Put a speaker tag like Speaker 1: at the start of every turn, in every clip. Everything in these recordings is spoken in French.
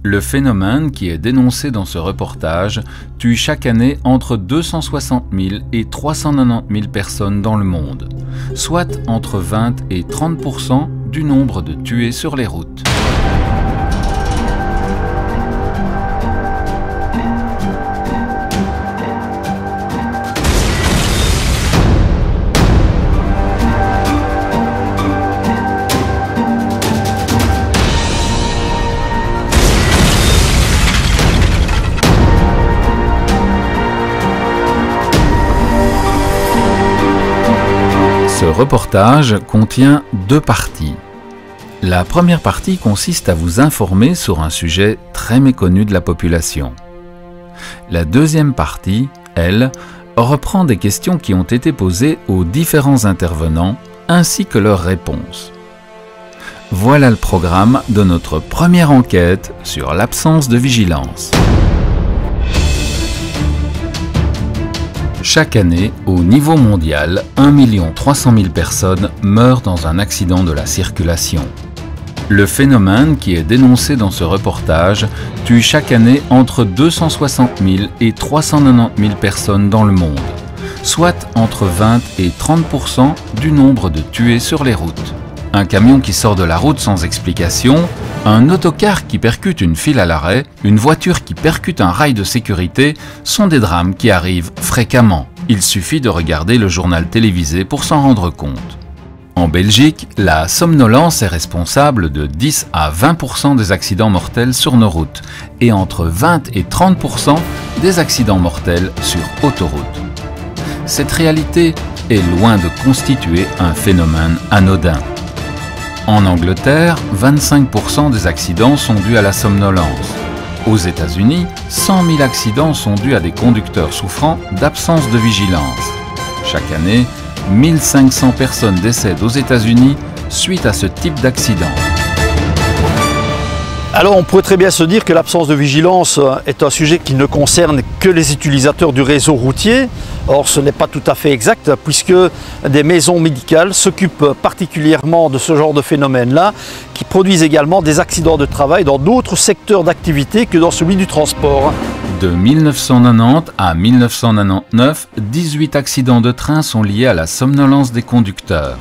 Speaker 1: Le phénomène qui est dénoncé dans ce reportage tue chaque année entre 260 000 et 390 000 personnes dans le monde, soit entre 20 et 30% du nombre de tués sur les routes. Ce reportage contient deux parties. La première partie consiste à vous informer sur un sujet très méconnu de la population. La deuxième partie, elle, reprend des questions qui ont été posées aux différents intervenants ainsi que leurs réponses. Voilà le programme de notre première enquête sur l'absence de vigilance. Chaque année, au niveau mondial, 1 300 000 personnes meurent dans un accident de la circulation. Le phénomène qui est dénoncé dans ce reportage tue chaque année entre 260 000 et 390 000 personnes dans le monde, soit entre 20 et 30% du nombre de tués sur les routes. Un camion qui sort de la route sans explication, un autocar qui percute une file à l'arrêt, une voiture qui percute un rail de sécurité sont des drames qui arrivent fréquemment. Il suffit de regarder le journal télévisé pour s'en rendre compte. En Belgique, la somnolence est responsable de 10 à 20% des accidents mortels sur nos routes et entre 20 et 30% des accidents mortels sur autoroute. Cette réalité est loin de constituer un phénomène anodin. En Angleterre, 25% des accidents sont dus à la somnolence. Aux États-Unis, 100 000 accidents sont dus à des conducteurs souffrant d'absence de vigilance. Chaque année, 1500 personnes décèdent aux États-Unis suite à ce type d'accident.
Speaker 2: Alors on pourrait très bien se dire que l'absence de vigilance est un sujet qui ne concerne que les utilisateurs du réseau routier. Or ce n'est pas tout à fait exact puisque des maisons médicales s'occupent particulièrement de ce genre de phénomène-là qui produisent également des accidents de travail dans d'autres secteurs d'activité que dans celui du transport.
Speaker 1: De 1990 à 1999, 18 accidents de train sont liés à la somnolence des conducteurs.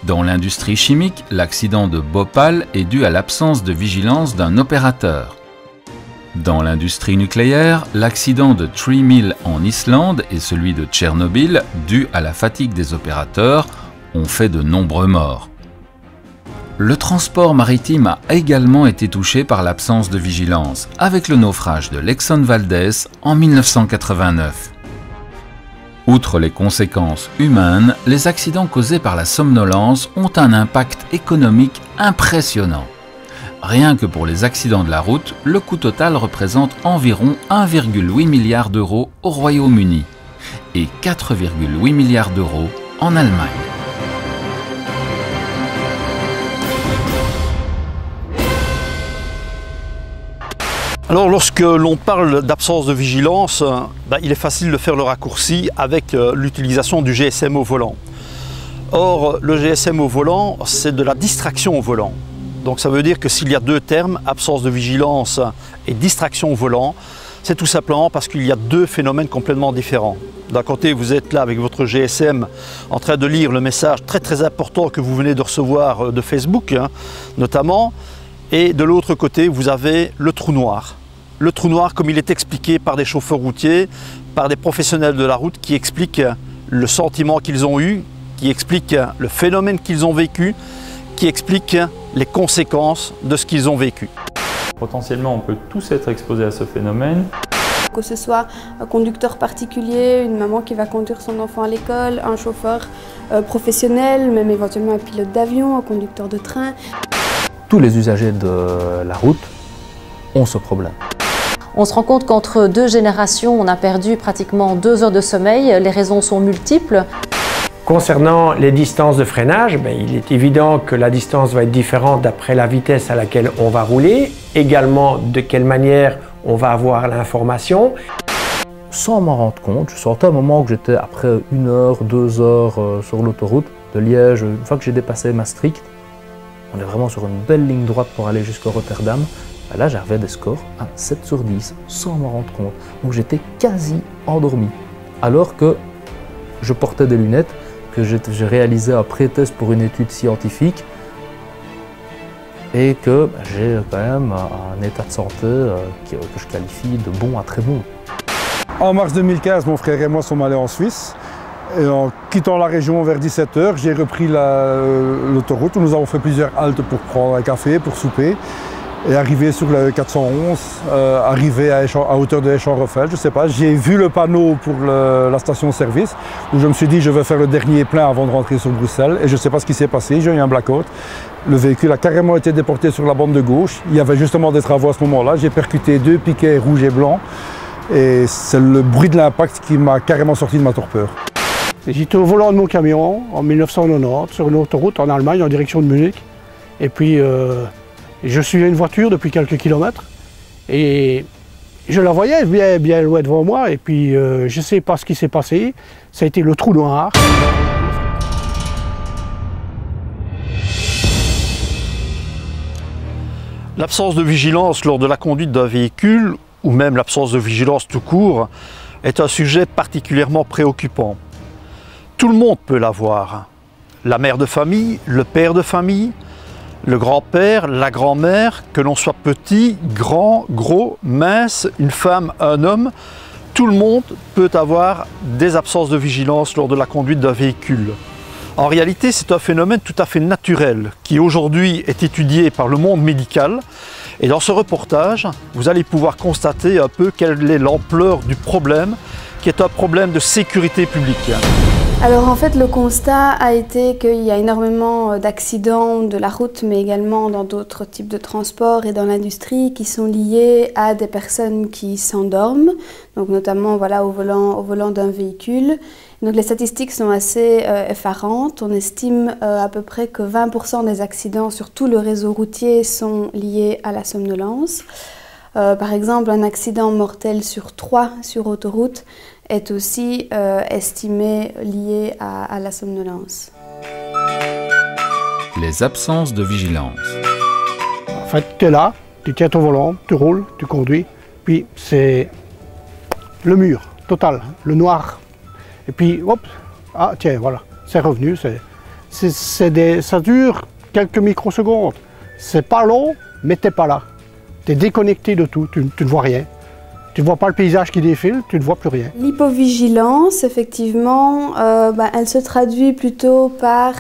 Speaker 1: Dans l'industrie chimique, l'accident de Bhopal est dû à l'absence de vigilance d'un opérateur. Dans l'industrie nucléaire, l'accident de Three Mile en Islande et celui de Tchernobyl, dû à la fatigue des opérateurs, ont fait de nombreux morts. Le transport maritime a également été touché par l'absence de vigilance, avec le naufrage de l'Exxon Valdez en 1989. Outre les conséquences humaines, les accidents causés par la somnolence ont un impact économique impressionnant. Rien que pour les accidents de la route, le coût total représente environ 1,8 milliard d'euros au Royaume-Uni et 4,8 milliards d'euros en Allemagne.
Speaker 2: Alors lorsque l'on parle d'absence de vigilance, il est facile de faire le raccourci avec l'utilisation du GSM au volant. Or le GSM au volant, c'est de la distraction au volant. Donc ça veut dire que s'il y a deux termes, absence de vigilance et distraction au volant, c'est tout simplement parce qu'il y a deux phénomènes complètement différents. D'un côté, vous êtes là avec votre GSM en train de lire le message très important que vous venez de recevoir de Facebook, notamment, et de l'autre côté, vous avez le trou noir. Le trou noir, comme il est expliqué par des chauffeurs routiers, par des professionnels de la route qui expliquent le sentiment qu'ils ont eu, qui expliquent le phénomène qu'ils ont vécu, qui expliquent les conséquences de ce qu'ils ont vécu.
Speaker 3: Potentiellement, on peut tous être exposés à ce phénomène.
Speaker 4: Que ce soit un conducteur particulier, une maman qui va conduire son enfant à l'école, un chauffeur professionnel, même éventuellement un pilote d'avion, un conducteur de train.
Speaker 5: Tous les usagers de la route ont ce problème.
Speaker 6: On se rend compte qu'entre deux générations, on a perdu pratiquement 2 heures de sommeil. Les raisons sont multiples.
Speaker 7: Concernant les distances de freinage, il est évident que la distance va être différente d'après la vitesse à laquelle on va rouler, également de quelle manière on va avoir l'information.
Speaker 5: Sans m'en rendre compte, je sortais à un moment où j'étais après 1 heure, 2 heures sur l'autoroute de Liège. Une fois que j'ai dépassé Maastricht, on est vraiment sur une belle ligne droite pour aller jusqu'à Rotterdam. Là, j'avais des scores à 7 sur 10, sans m'en rendre compte. Donc j'étais quasi endormi. Alors que je portais des lunettes, que j'ai réalisé un pré-test pour une étude scientifique, et que j'ai quand même un état de santé que je qualifie de bon à très bon.
Speaker 8: En mars 2015, mon frère et moi sommes allés en Suisse. Et en quittant la région vers 17 h, j'ai repris l'autoroute où nous avons fait plusieurs haltes pour prendre un café, pour souper. Et arrivé sur le 411, arrivé à hauteur de Eschenrefeld, je ne sais pas, j'ai vu le panneau pour la station-service où je me suis dit je vais faire le dernier plein avant de rentrer sur Bruxelles et je ne sais pas ce qui s'est passé, j'ai eu un blackout. Le véhicule a carrément été déporté sur la bande de gauche, il y avait justement des travaux à ce moment-là, j'ai percuté 2 piquets rouges et blancs et c'est le bruit de l'impact qui m'a carrément sorti de ma torpeur.
Speaker 9: J'étais au volant de mon camion en 1990 sur une autoroute en Allemagne en direction de Munich et puis je suivais une voiture depuis quelques kilomètres et je la voyais bien loin devant moi et puis je ne sais pas ce qui s'est passé, ça a été le trou noir.
Speaker 2: L'absence de vigilance lors de la conduite d'un véhicule, ou même l'absence de vigilance tout court, est un sujet particulièrement préoccupant. Tout le monde peut l'avoir. La mère de famille, le père de famille, le grand-père, la grand-mère, que l'on soit petit, grand, gros, mince, une femme, un homme, tout le monde peut avoir des absences de vigilance lors de la conduite d'un véhicule. En réalité, c'est un phénomène tout à fait naturel qui aujourd'hui est étudié par le monde médical. Et dans ce reportage, vous allez pouvoir constater un peu quelle est l'ampleur du problème, qui est un problème de sécurité publique.
Speaker 4: Alors en fait, le constat a été qu'il y a énormément d'accidents de la route, mais également dans d'autres types de transports et dans l'industrie qui sont liés à des personnes qui s'endorment, donc notamment voilà, au volant d'un véhicule. Donc les statistiques sont assez effarantes. On estime à peu près que 20% des accidents sur tout le réseau routier sont liés à la somnolence. Par exemple, un accident mortel sur 3 sur autoroute est aussi estimé lié à la somnolence.
Speaker 1: Les absences de vigilance.
Speaker 9: En fait, tu es là, tu tiens ton volant, tu roules, tu conduis, puis c'est le mur total, le noir. Et puis, hop, ah tiens, voilà, c'est revenu. Ça dure quelques microsecondes. C'est pas long, mais t'es pas là. Tu es déconnecté de tout, tu ne vois rien. Tu ne vois pas le paysage qui défile, tu ne vois plus rien.
Speaker 4: L'hypovigilance, effectivement, elle se traduit plutôt par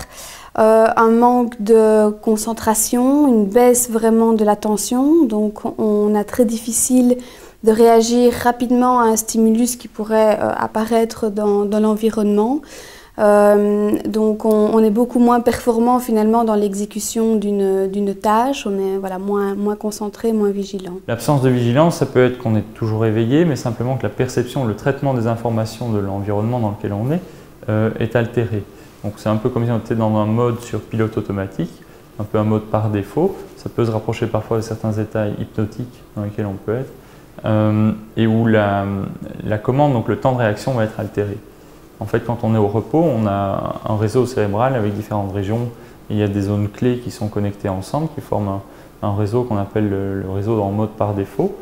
Speaker 4: un manque de concentration, une baisse vraiment de l'attention. Donc on a très difficile de réagir rapidement à un stimulus qui pourrait apparaître dans l'environnement. Donc on est beaucoup moins performant finalement dans l'exécution d'une tâche, on est voilà, moins concentré, moins vigilant.
Speaker 3: L'absence de vigilance, ça peut être qu'on est toujours éveillé, mais simplement que la perception, le traitement des informations de l'environnement dans lequel on est altéré. Donc c'est un peu comme si on était dans un mode sur pilote automatique, un peu un mode par défaut. Ça peut se rapprocher parfois de certains états hypnotiques dans lesquels on peut être, et où la commande, donc le temps de réaction va être altéré. En fait, quand on est au repos, on a un réseau cérébral avec différentes régions. Il y a des zones clés qui sont connectées ensemble, qui forment un réseau qu'on appelle le réseau en mode par défaut.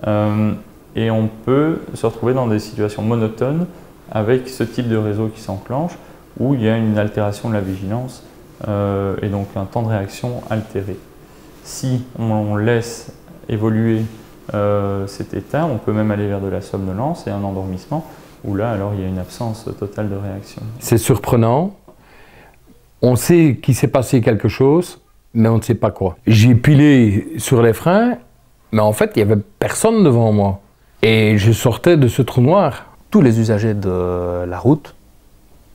Speaker 3: Et on peut se retrouver dans des situations monotones avec ce type de réseau qui s'enclenche, où il y a une altération de la vigilance et donc un temps de réaction altéré. Si on laisse évoluer cet état, on peut même aller vers de la somnolence et un endormissement, où là, alors, il y a une absence totale de réaction.
Speaker 7: C'est surprenant. On sait qu'il s'est passé quelque chose, mais on ne sait pas quoi. J'ai pilé sur les freins, mais en fait, il n'y avait personne devant moi. Et je sortais de ce trou noir.
Speaker 5: Tous les usagers de la route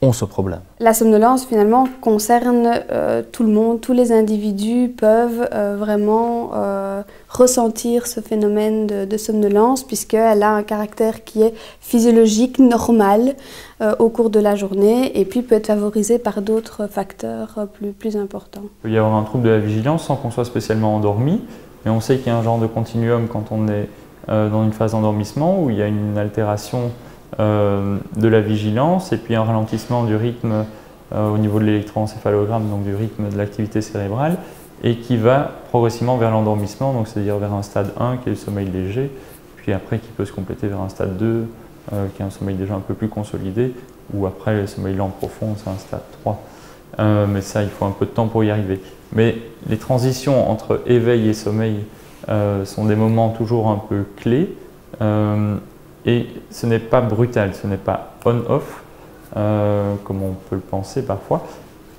Speaker 5: ont ce problème.
Speaker 4: La somnolence, finalement, concerne tout le monde. Tous les individus peuvent vraiment ressentir ce phénomène de somnolence, puisqu'elle a un caractère qui est physiologique, normal, au cours de la journée, et puis peut être favorisé par d'autres facteurs plus importants.
Speaker 3: Il peut y avoir un trouble de la vigilance sans qu'on soit spécialement endormi, mais on sait qu'il y a un genre de continuum quand on est dans une phase d'endormissement, où il y a une altération de la vigilance et puis un ralentissement du rythme au niveau de l'électroencéphalogramme, donc du rythme de l'activité cérébrale, et qui va progressivement vers l'endormissement, donc c'est-à-dire vers un stade 1 qui est le sommeil léger, puis après qui peut se compléter vers un stade 2 qui est un sommeil déjà un peu plus consolidé, ou après le sommeil lent profond, c'est un stade 3. Mais ça, il faut un peu de temps pour y arriver. Mais les transitions entre éveil et sommeil sont des moments toujours un peu clés, et ce n'est pas brutal, ce n'est pas on-off, comme on peut le penser parfois.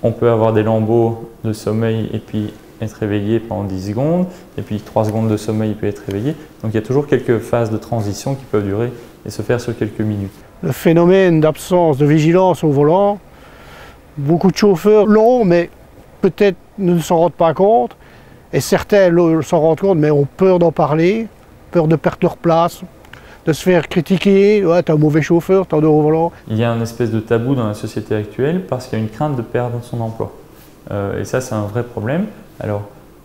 Speaker 3: On peut avoir des lambeaux de sommeil et puis être réveillé pendant 10 secondes, et puis 3 secondes de sommeil et puis être réveillé. Donc il y a toujours quelques phases de transition qui peuvent durer et se faire sur quelques minutes.
Speaker 9: Le phénomène d'absence de vigilance au volant, beaucoup de chauffeurs l'ont, mais peut-être ne s'en rendent pas compte, et certains s'en rendent compte, mais ont peur d'en parler, peur de perdre leur place, de se faire critiquer, ouais, t'es un mauvais chauffeur, t'es un au volant.
Speaker 3: Il y a un espèce de tabou dans la société actuelle parce qu'il y a une crainte de perdre son emploi. Et ça, c'est un vrai problème. Alors,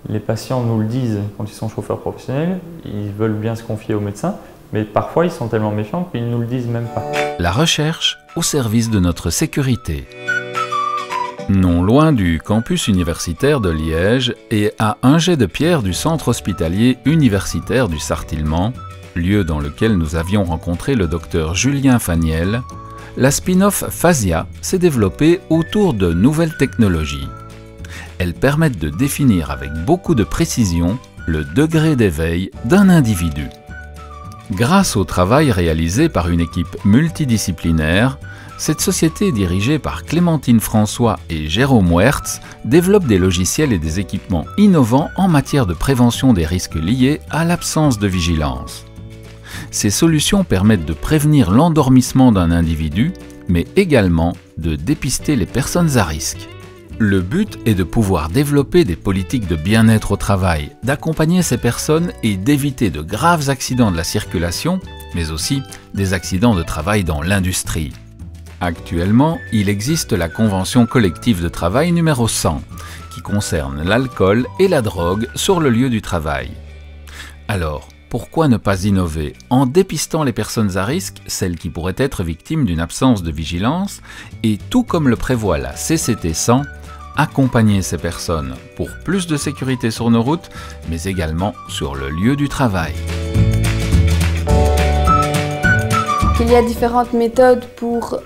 Speaker 3: les patients nous le disent quand ils sont chauffeurs professionnels, ils veulent bien se confier au médecin, mais parfois ils sont tellement méfiants qu'ils ne nous le disent même pas.
Speaker 1: La recherche au service de notre sécurité. Non loin du campus universitaire de Liège et à un jet de pierre du centre hospitalier universitaire du Sartillement, lieu dans lequel nous avions rencontré le docteur Julien Faniel, la spin-off Phasia s'est développée autour de nouvelles technologies. Elles permettent de définir avec beaucoup de précision le degré d'éveil d'un individu. Grâce au travail réalisé par une équipe multidisciplinaire, cette société dirigée par Clémentine François et Jérôme Wertz développe des logiciels et des équipements innovants en matière de prévention des risques liés à l'absence de vigilance. Ces solutions permettent de prévenir l'endormissement d'un individu, mais également de dépister les personnes à risque. Le but est de pouvoir développer des politiques de bien-être au travail, d'accompagner ces personnes et d'éviter de graves accidents de la circulation, mais aussi des accidents de travail dans l'industrie. Actuellement, il existe la Convention collective de travail numéro 100, qui concerne l'alcool et la drogue sur le lieu du travail. Alors, pourquoi ne pas innover en dépistant les personnes à risque, celles qui pourraient être victimes d'une absence de vigilance, et tout comme le prévoit la CCT 100, accompagner ces personnes pour plus de sécurité sur nos routes, mais également sur le lieu du travail.
Speaker 4: Il y a différentes méthodes pour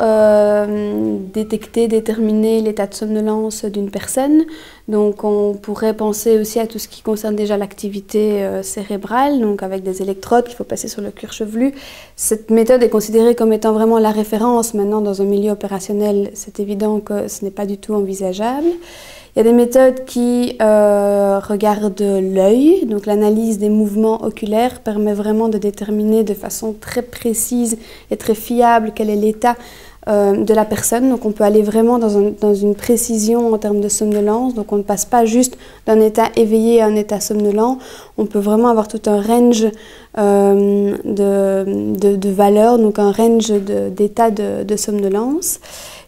Speaker 4: détecter, déterminer l'état de somnolence d'une personne. Donc on pourrait penser aussi à tout ce qui concerne déjà l'activité cérébrale, donc avec des électrodes qu'il faut passer sur le cuir chevelu. Cette méthode est considérée comme étant vraiment la référence. Maintenant, dans un milieu opérationnel, c'est évident que ce n'est pas du tout envisageable. Il y a des méthodes qui regardent l'œil, donc l'analyse des mouvements oculaires permet vraiment de déterminer de façon très précise et très fiable quel est l'état de la personne. Donc on peut aller vraiment dans une précision en termes de somnolence, donc on ne passe pas juste d'un état éveillé à un état somnolent, on peut vraiment avoir tout un range de valeurs, donc un range d'états de somnolence.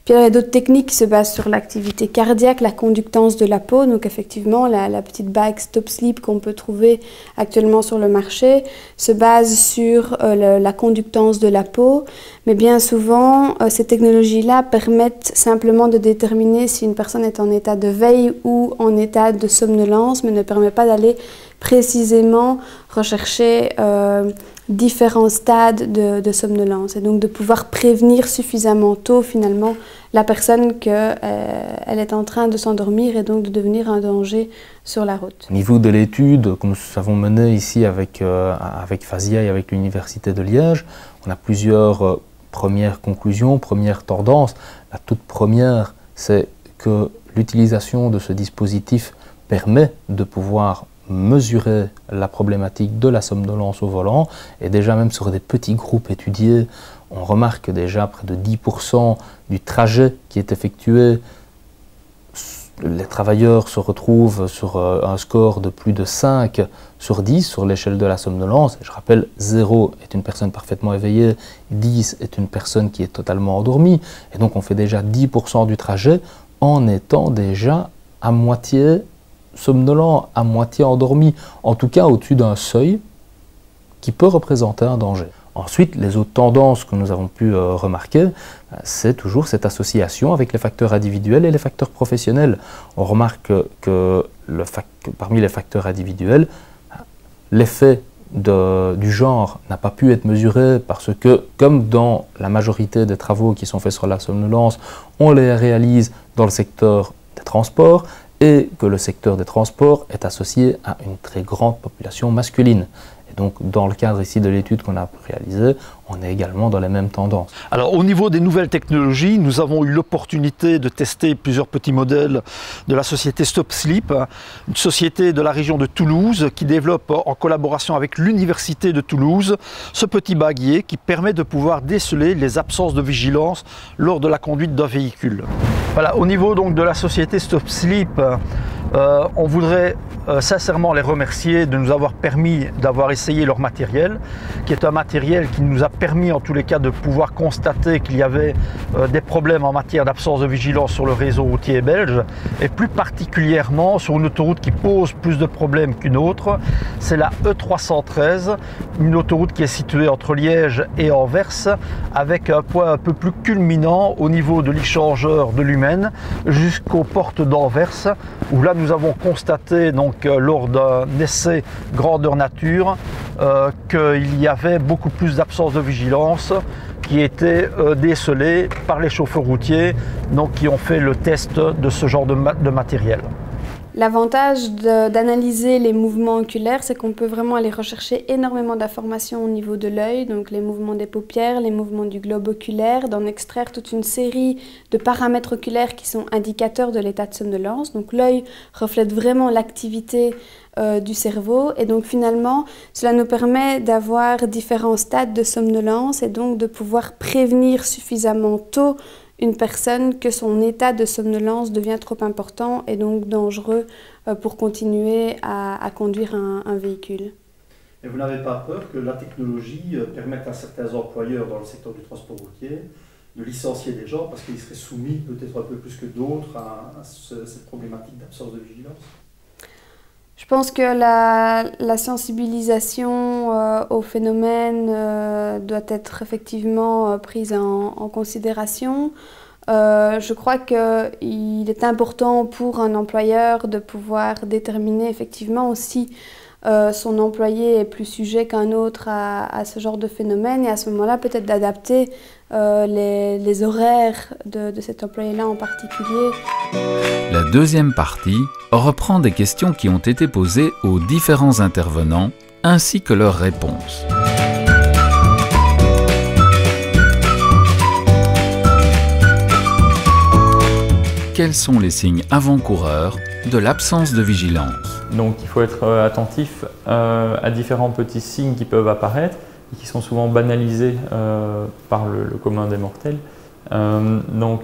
Speaker 4: Puis il y a d'autres techniques qui se basent sur l'activité cardiaque, la conductance de la peau. Donc effectivement, la petite bague Stop Sleep qu'on peut trouver actuellement sur le marché se base sur la conductance de la peau. Mais bien souvent, ces technologies-là permettent simplement de déterminer si une personne est en état de veille ou en état de somnolence, mais ne permet pas d'aller précisément rechercher différents stades de somnolence et donc de pouvoir prévenir suffisamment tôt finalement la personne qu'elle est en train de s'endormir et donc de devenir un danger sur la route.
Speaker 5: Au niveau de l'étude que nous avons menée ici avec Phasia et avec l'Université de Liège, on a plusieurs premières conclusions, premières tendances. La toute première, c'est que l'utilisation de ce dispositif permet de pouvoir mesurer la problématique de la somnolence au volant, et déjà même sur des petits groupes étudiés, on remarque déjà près de 10% du trajet qui est effectué. Les travailleurs se retrouvent sur un score de plus de 5 sur 10 sur l'échelle de la somnolence. Je rappelle, 0 est une personne parfaitement éveillée, 10 est une personne qui est totalement endormie, et donc on fait déjà 10% du trajet en étant déjà à moitié somnolent, à moitié endormi, en tout cas au-dessus d'un seuil qui peut représenter un danger. Ensuite, les autres tendances que nous avons pu remarquer, c'est toujours cette association avec les facteurs individuels et les facteurs professionnels. On remarque que parmi les facteurs individuels, l'effet du genre n'a pas pu être mesuré parce que, comme dans la majorité des travaux qui sont faits sur la somnolence, on les réalise dans le secteur des transports et que le secteur des transports est associé à une très grande population masculine. Et donc, dans le cadre ici de l'étude qu'on a réalisée, on est également dans les mêmes tendances.
Speaker 2: Alors, au niveau des nouvelles technologies, nous avons eu l'opportunité de tester plusieurs petits modèles de la société Stop Sleep, une société de la région de Toulouse qui développe en collaboration avec l'Université de Toulouse ce petit baguier qui permet de pouvoir déceler les absences de vigilance lors de la conduite d'un véhicule. Voilà, au niveau donc de la société Stop Sleep, on voudrait sincèrement les remercier de nous avoir permis d'avoir essayé leur matériel, qui est un matériel qui nous a permis en tous les cas de pouvoir constater qu'il y avait des problèmes en matière d'absence de vigilance sur le réseau routier belge, et plus particulièrement sur une autoroute qui pose plus de problèmes qu'une autre, c'est la E313, une autoroute qui est située entre Liège et Anvers, avec un point un peu plus culminant au niveau de l'échangeur de Lummen jusqu'aux portes d'Anvers, où là nous avons constaté donc lors d'un essai grandeur nature qu'il y avait beaucoup plus d'absence de vigilance qui étaient décelées par les chauffeurs routiers donc, qui ont fait le test de ce genre de matériel.
Speaker 4: L'avantage d'analyser les mouvements oculaires, c'est qu'on peut vraiment aller rechercher énormément d'informations au niveau de l'œil, donc les mouvements des paupières, les mouvements du globe oculaire, d'en extraire toute une série de paramètres oculaires qui sont indicateurs de l'état de somnolence. Donc l'œil reflète vraiment l'activité du cerveau et donc finalement cela nous permet d'avoir différents stades de somnolence et donc de pouvoir prévenir suffisamment tôt une personne que son état de somnolence devient trop important et donc dangereux pour continuer à conduire un véhicule.
Speaker 2: Et vous n'avez pas peur que la technologie permette à certains employeurs dans le secteur du transport routier de licencier des gens parce qu'ils seraient soumis peut-être un peu plus que d'autres à cette problématique d'absence de vigilance?
Speaker 4: Je pense que la sensibilisation au phénomène doit être effectivement prise en considération. Je crois qu'il est important pour un employeur de pouvoir déterminer effectivement aussi son employé est plus sujet qu'un autre à ce genre de phénomène et à ce moment-là peut-être d'adapter les horaires de cet employé-là en particulier.
Speaker 1: La deuxième partie reprend des questions qui ont été posées aux différents intervenants ainsi que leurs réponses. Quels sont les signes avant-coureurs de l'absence de vigilance?
Speaker 3: Donc il faut être attentif à différents petits signes qui peuvent apparaître et qui sont souvent banalisés par le commun des mortels. Donc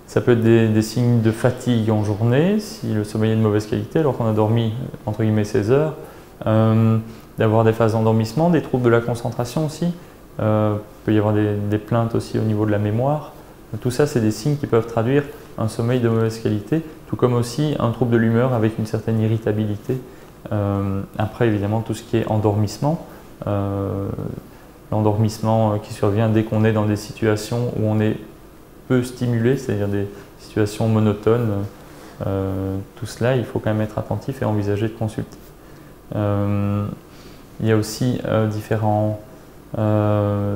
Speaker 3: ça peut être des signes de fatigue en journée, si le sommeil est de mauvaise qualité, alors qu'on a dormi entre guillemets 16 heures, d'avoir des phases d'endormissement, des troubles de la concentration aussi, il peut y avoir des plaintes aussi au niveau de la mémoire. Tout ça, c'est des signes qui peuvent traduire un sommeil de mauvaise qualité, tout comme aussi un trouble de l'humeur avec une certaine irritabilité. Après, évidemment, tout ce qui est endormissement, l'endormissement qui survient dès qu'on est dans des situations où on est peu stimulé, c'est-à-dire des situations monotones, tout cela, il faut quand même être attentif et envisager de consulter. Il y a aussi différents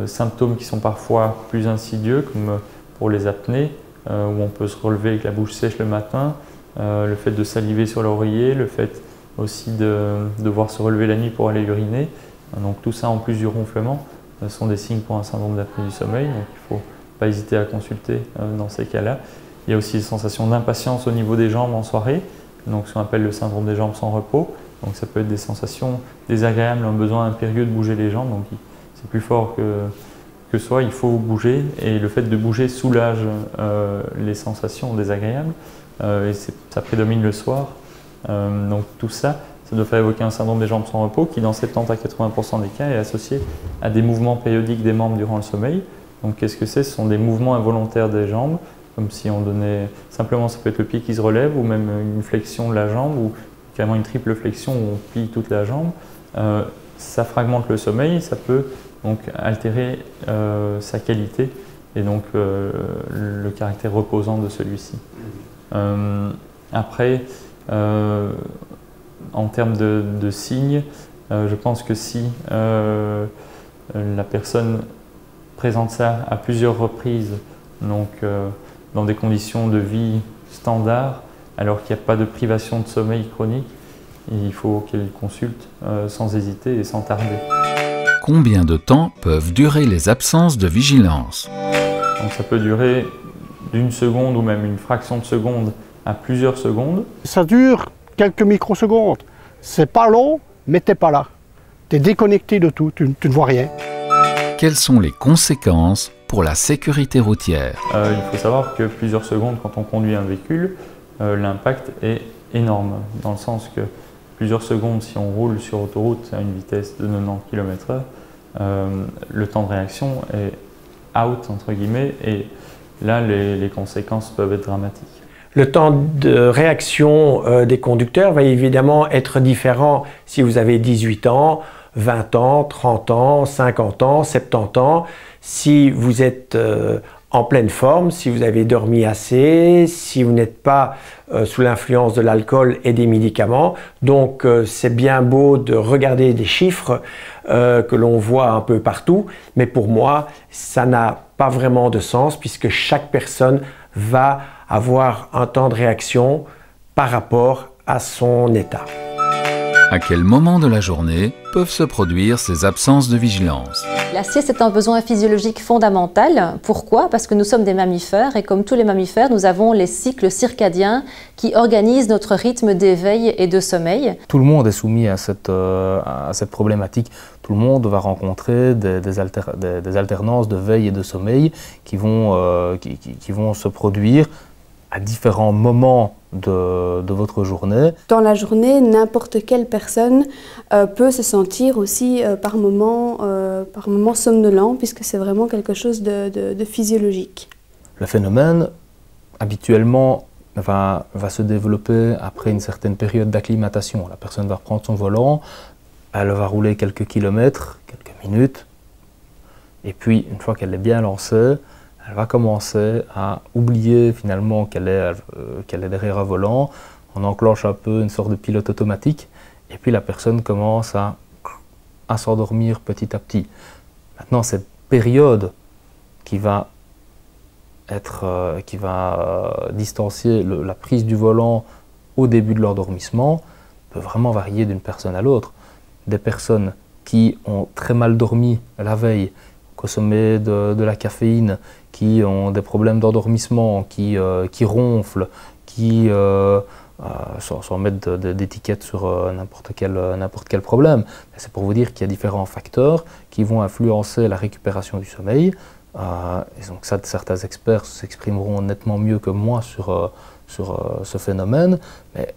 Speaker 3: symptômes qui sont parfois plus insidieux, comme pour les apnées, où on peut se relever avec la bouche sèche le matin, le fait de saliver sur l'oreiller, le fait aussi de devoir se relever la nuit pour aller uriner. Donc tout ça en plus du ronflement sont des signes pour un syndrome d'apnée du sommeil, donc il ne faut pas hésiter à consulter dans ces cas-là. Il y a aussi des sensations d'impatience au niveau des jambes en soirée, donc ce qu'on appelle le syndrome des jambes sans repos. Donc ça peut être des sensations désagréables, un besoin impérieux de bouger les jambes, donc c'est plus fort que soi, il faut bouger et le fait de bouger soulage les sensations désagréables et ça prédomine le soir. Donc tout ça, ça doit faire évoquer un syndrome des jambes sans repos qui dans 70 à 80% des cas est associé à des mouvements périodiques des membres durant le sommeil. Donc qu'est-ce que c'est? Ce sont des mouvements involontaires des jambes, comme si on donnait, simplement ça peut être le pied qui se relève ou même une flexion de la jambe ou carrément une triple flexion où on plie toute la jambe. Ça fragmente le sommeil, ça peut donc altérer sa qualité et donc le caractère reposant de celui-ci. Après, en termes de signes, je pense que si la personne présente ça à plusieurs reprises, donc dans des conditions de vie standards, alors qu'il n'y a pas de privation de sommeil chronique, il faut qu'elle consulte sans hésiter et sans tarder.
Speaker 1: Combien de temps peuvent durer les absences de vigilance?
Speaker 3: Donc ça peut durer d'une seconde ou même une fraction de seconde à plusieurs secondes.
Speaker 9: Ça dure quelques microsecondes. C'est pas long, mais t'es pas là. Tu es déconnecté de tout, tu ne vois rien.
Speaker 1: Quelles sont les conséquences pour la sécurité routière?
Speaker 3: Il faut savoir que plusieurs secondes, quand on conduit un véhicule, l'impact est énorme, dans le sens que plusieurs secondes, si on roule sur autoroute à une vitesse de 90 km/h, le temps de réaction est out, entre guillemets, et là, les conséquences peuvent être dramatiques.
Speaker 10: Le temps de réaction des conducteurs va évidemment être différent si vous avez 18 ans, 20 ans, 30 ans, 50 ans, 70 ans. Si vous êtes en pleine forme, si vous avez dormi assez, si vous n'êtes pas sous l'influence de l'alcool et des médicaments. Donc c'est bien beau de regarder des chiffres que l'on voit un peu partout, mais pour moi, ça n'a pas vraiment de sens puisque chaque personne va avoir un temps de réaction par rapport à son état.
Speaker 1: À quel moment de la journée peuvent se produire ces absences de vigilance?
Speaker 6: La sieste est un besoin physiologique fondamental. Pourquoi? Parce que nous sommes des mammifères et comme tous les mammifères, nous avons les cycles circadiens qui organisent notre rythme d'éveil et de sommeil.
Speaker 5: Tout le monde est soumis à cette problématique. Tout le monde va rencontrer des alternances de veille et de sommeil qui vont se produire à différents moments de votre journée.
Speaker 4: Dans la journée, n'importe quelle personne peut se sentir aussi par moment somnolent, puisque c'est vraiment quelque chose de physiologique.
Speaker 5: Le phénomène, habituellement, va se développer après une certaine période d'acclimatation. La personne va reprendre son volant, elle va rouler quelques kilomètres, quelques minutes, et puis une fois qu'elle est bien lancée, elle va commencer à oublier finalement qu'elle est derrière un volant. On enclenche un peu une sorte de pilote automatique et puis la personne commence à s'endormir petit à petit. Maintenant, cette période qui va distancier la prise du volant au début de l'endormissement peut vraiment varier d'une personne à l'autre. Des personnes qui ont très mal dormi la veille, consommé de la caféine, qui ont des problèmes d'endormissement, qui ronflent, sans mettre d'étiquette sur n'importe quel problème. C'est pour vous dire qu'il y a différents facteurs qui vont influencer la récupération du sommeil. Et donc ça, certains experts s'exprimeront nettement mieux que moi sur ce phénomène. Mais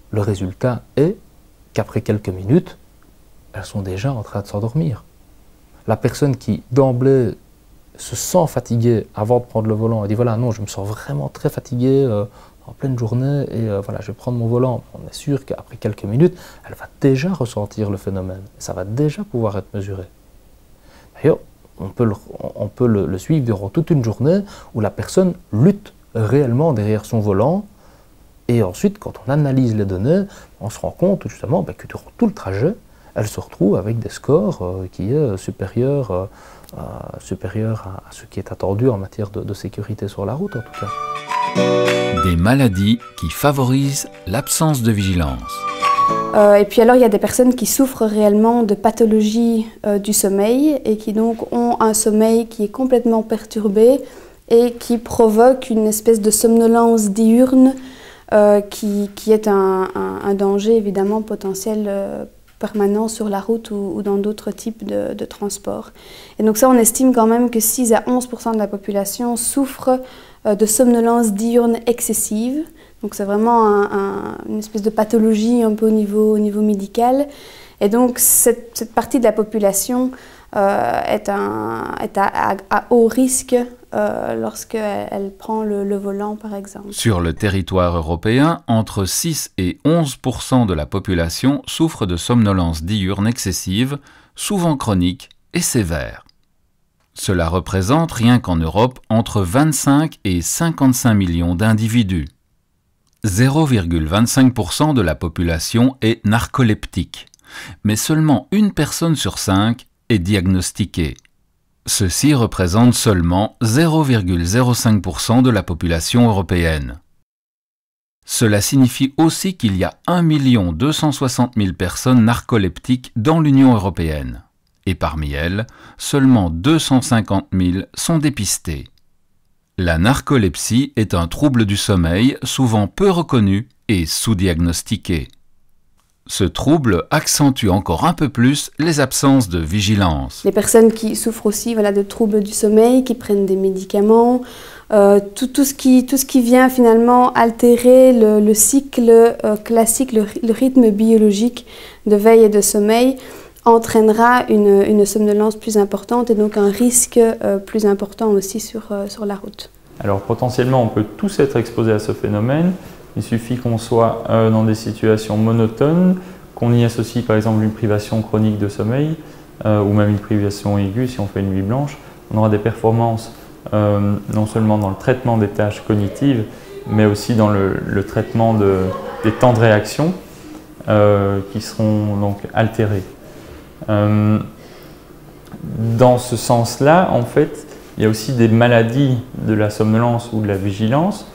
Speaker 5: le résultat est qu'après quelques minutes, elles sont déjà en train de s'endormir. La personne qui, d'emblée, se sent fatiguée avant de prendre le volant et dit voilà, non, je me sens vraiment très fatigué en pleine journée et voilà, je vais prendre mon volant. On est sûr qu'après quelques minutes, elle va déjà ressentir le phénomène. Ça va déjà pouvoir être mesuré. D'ailleurs, on peut le suivre durant toute une journée où la personne lutte réellement derrière son volant. Et ensuite, quand on analyse les données, on se rend compte justement que durant tout le trajet, elle se retrouve avec des scores qui est supérieurs à ce qui est attendu en matière de sécurité sur la route en tout cas.
Speaker 1: Des maladies qui favorisent l'absence de vigilance.
Speaker 4: Et puis alors il y a des personnes qui souffrent réellement de pathologies du sommeil et qui donc ont un sommeil qui est complètement perturbé et qui provoque une espèce de somnolence diurne qui est un danger évidemment potentiel permanent sur la route ou dans d'autres types de transports. Et donc ça, on estime quand même que 6 à 11% de la population souffre de somnolence diurne excessive. Donc c'est vraiment une espèce de pathologie un peu au niveau médical. Et donc cette partie de la population est à haut risque lorsqu'elle prend le volant, par exemple.
Speaker 1: Sur le territoire européen, entre 6 et 11% de la population souffre de somnolence diurne excessive, souvent chronique et sévère. Cela représente rien qu'en Europe entre 25 et 55 millions d'individus. 0,25% de la population est narcoleptique, mais seulement 1 personne sur 5 est diagnostiquée. Ceci représente seulement 0,05% de la population européenne. Cela signifie aussi qu'il y a 1 260 000 personnes narcoleptiques dans l'Union européenne. Et parmi elles, seulement 250 000 sont dépistées. La narcolepsie est un trouble du sommeil souvent peu reconnu et sous-diagnostiqué. Ce trouble accentue encore un peu plus les absences de vigilance.
Speaker 4: Les personnes qui souffrent aussi de troubles du sommeil, qui prennent des médicaments, tout ce qui vient finalement altérer le cycle classique, le rythme biologique de veille et de sommeil, entraînera une somnolence plus importante et donc un risque plus important aussi sur la route.
Speaker 3: Alors potentiellement, on peut tous être exposés à ce phénomène. Il suffit qu'on soit dans des situations monotones, qu'on y associe par exemple une privation chronique de sommeil ou même une privation aiguë si on fait une nuit blanche. On aura des performances non seulement dans le traitement des tâches cognitives, mais aussi dans le traitement des temps de réaction qui seront donc altérés. Dans ce sens-là, en fait, il y a aussi des maladies de la somnolence ou de la vigilance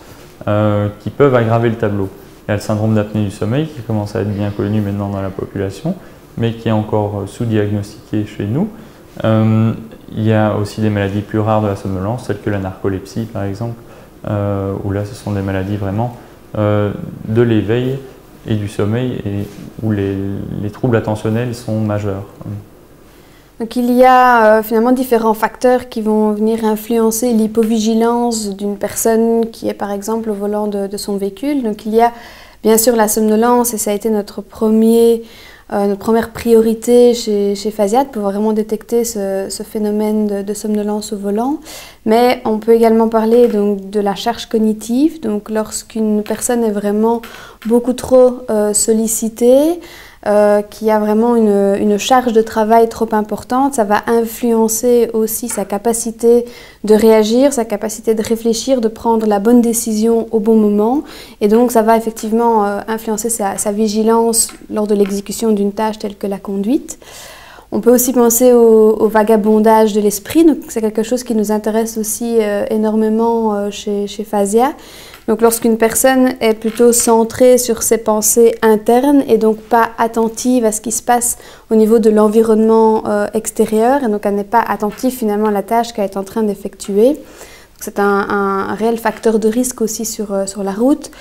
Speaker 3: qui peuvent aggraver le tableau. Il y a le syndrome d'apnée du sommeil qui commence à être bien connu maintenant dans la population, mais qui est encore sous-diagnostiqué chez nous. Il y a aussi des maladies plus rares de la somnolence, telles que la narcolepsie par exemple, où là ce sont des maladies vraiment de l'éveil et du sommeil et où les troubles attentionnels sont majeurs.
Speaker 4: Donc il y a finalement différents facteurs qui vont venir influencer l'hypovigilance d'une personne qui est par exemple au volant de son véhicule. Donc il y a bien sûr la somnolence et ça a été notre première priorité chez Phasiat pour vraiment détecter ce phénomène de somnolence au volant. Mais on peut également parler donc, de la charge cognitive. Donc lorsqu'une personne est vraiment beaucoup trop sollicitée, qui a vraiment une charge de travail trop importante, ça va influencer aussi sa capacité de réagir, sa capacité de réfléchir, de prendre la bonne décision au bon moment. Et donc ça va effectivement influencer sa vigilance lors de l'exécution d'une tâche telle que la conduite. On peut aussi penser au vagabondage de l'esprit, donc c'est quelque chose qui nous intéresse aussi énormément chez Phasia. Donc lorsqu'une personne est plutôt centrée sur ses pensées internes et donc pas attentive à ce qui se passe au niveau de l'environnement extérieur et donc elle n'est pas attentive finalement à la tâche qu'elle est en train d'effectuer. C'est un réel facteur de risque aussi sur la route.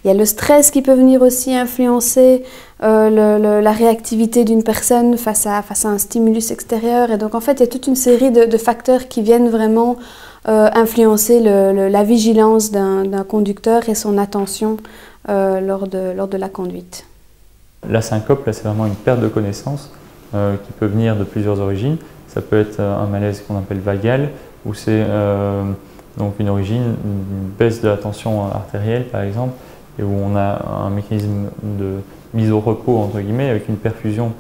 Speaker 4: Il y a le stress qui peut venir aussi influencer la réactivité d'une personne face à un stimulus extérieur. Et donc en fait, il y a toute une série de facteurs qui viennent vraiment influencer la vigilance d'un conducteur et son attention lors de la conduite.
Speaker 3: La syncope, c'est vraiment une perte de connaissance qui peut venir de plusieurs origines. Ça peut être un malaise qu'on appelle vagal, où c'est donc une origine, une baisse de la tension artérielle par exemple, et où on a un mécanisme de mise au repos entre guillemets avec une perfusion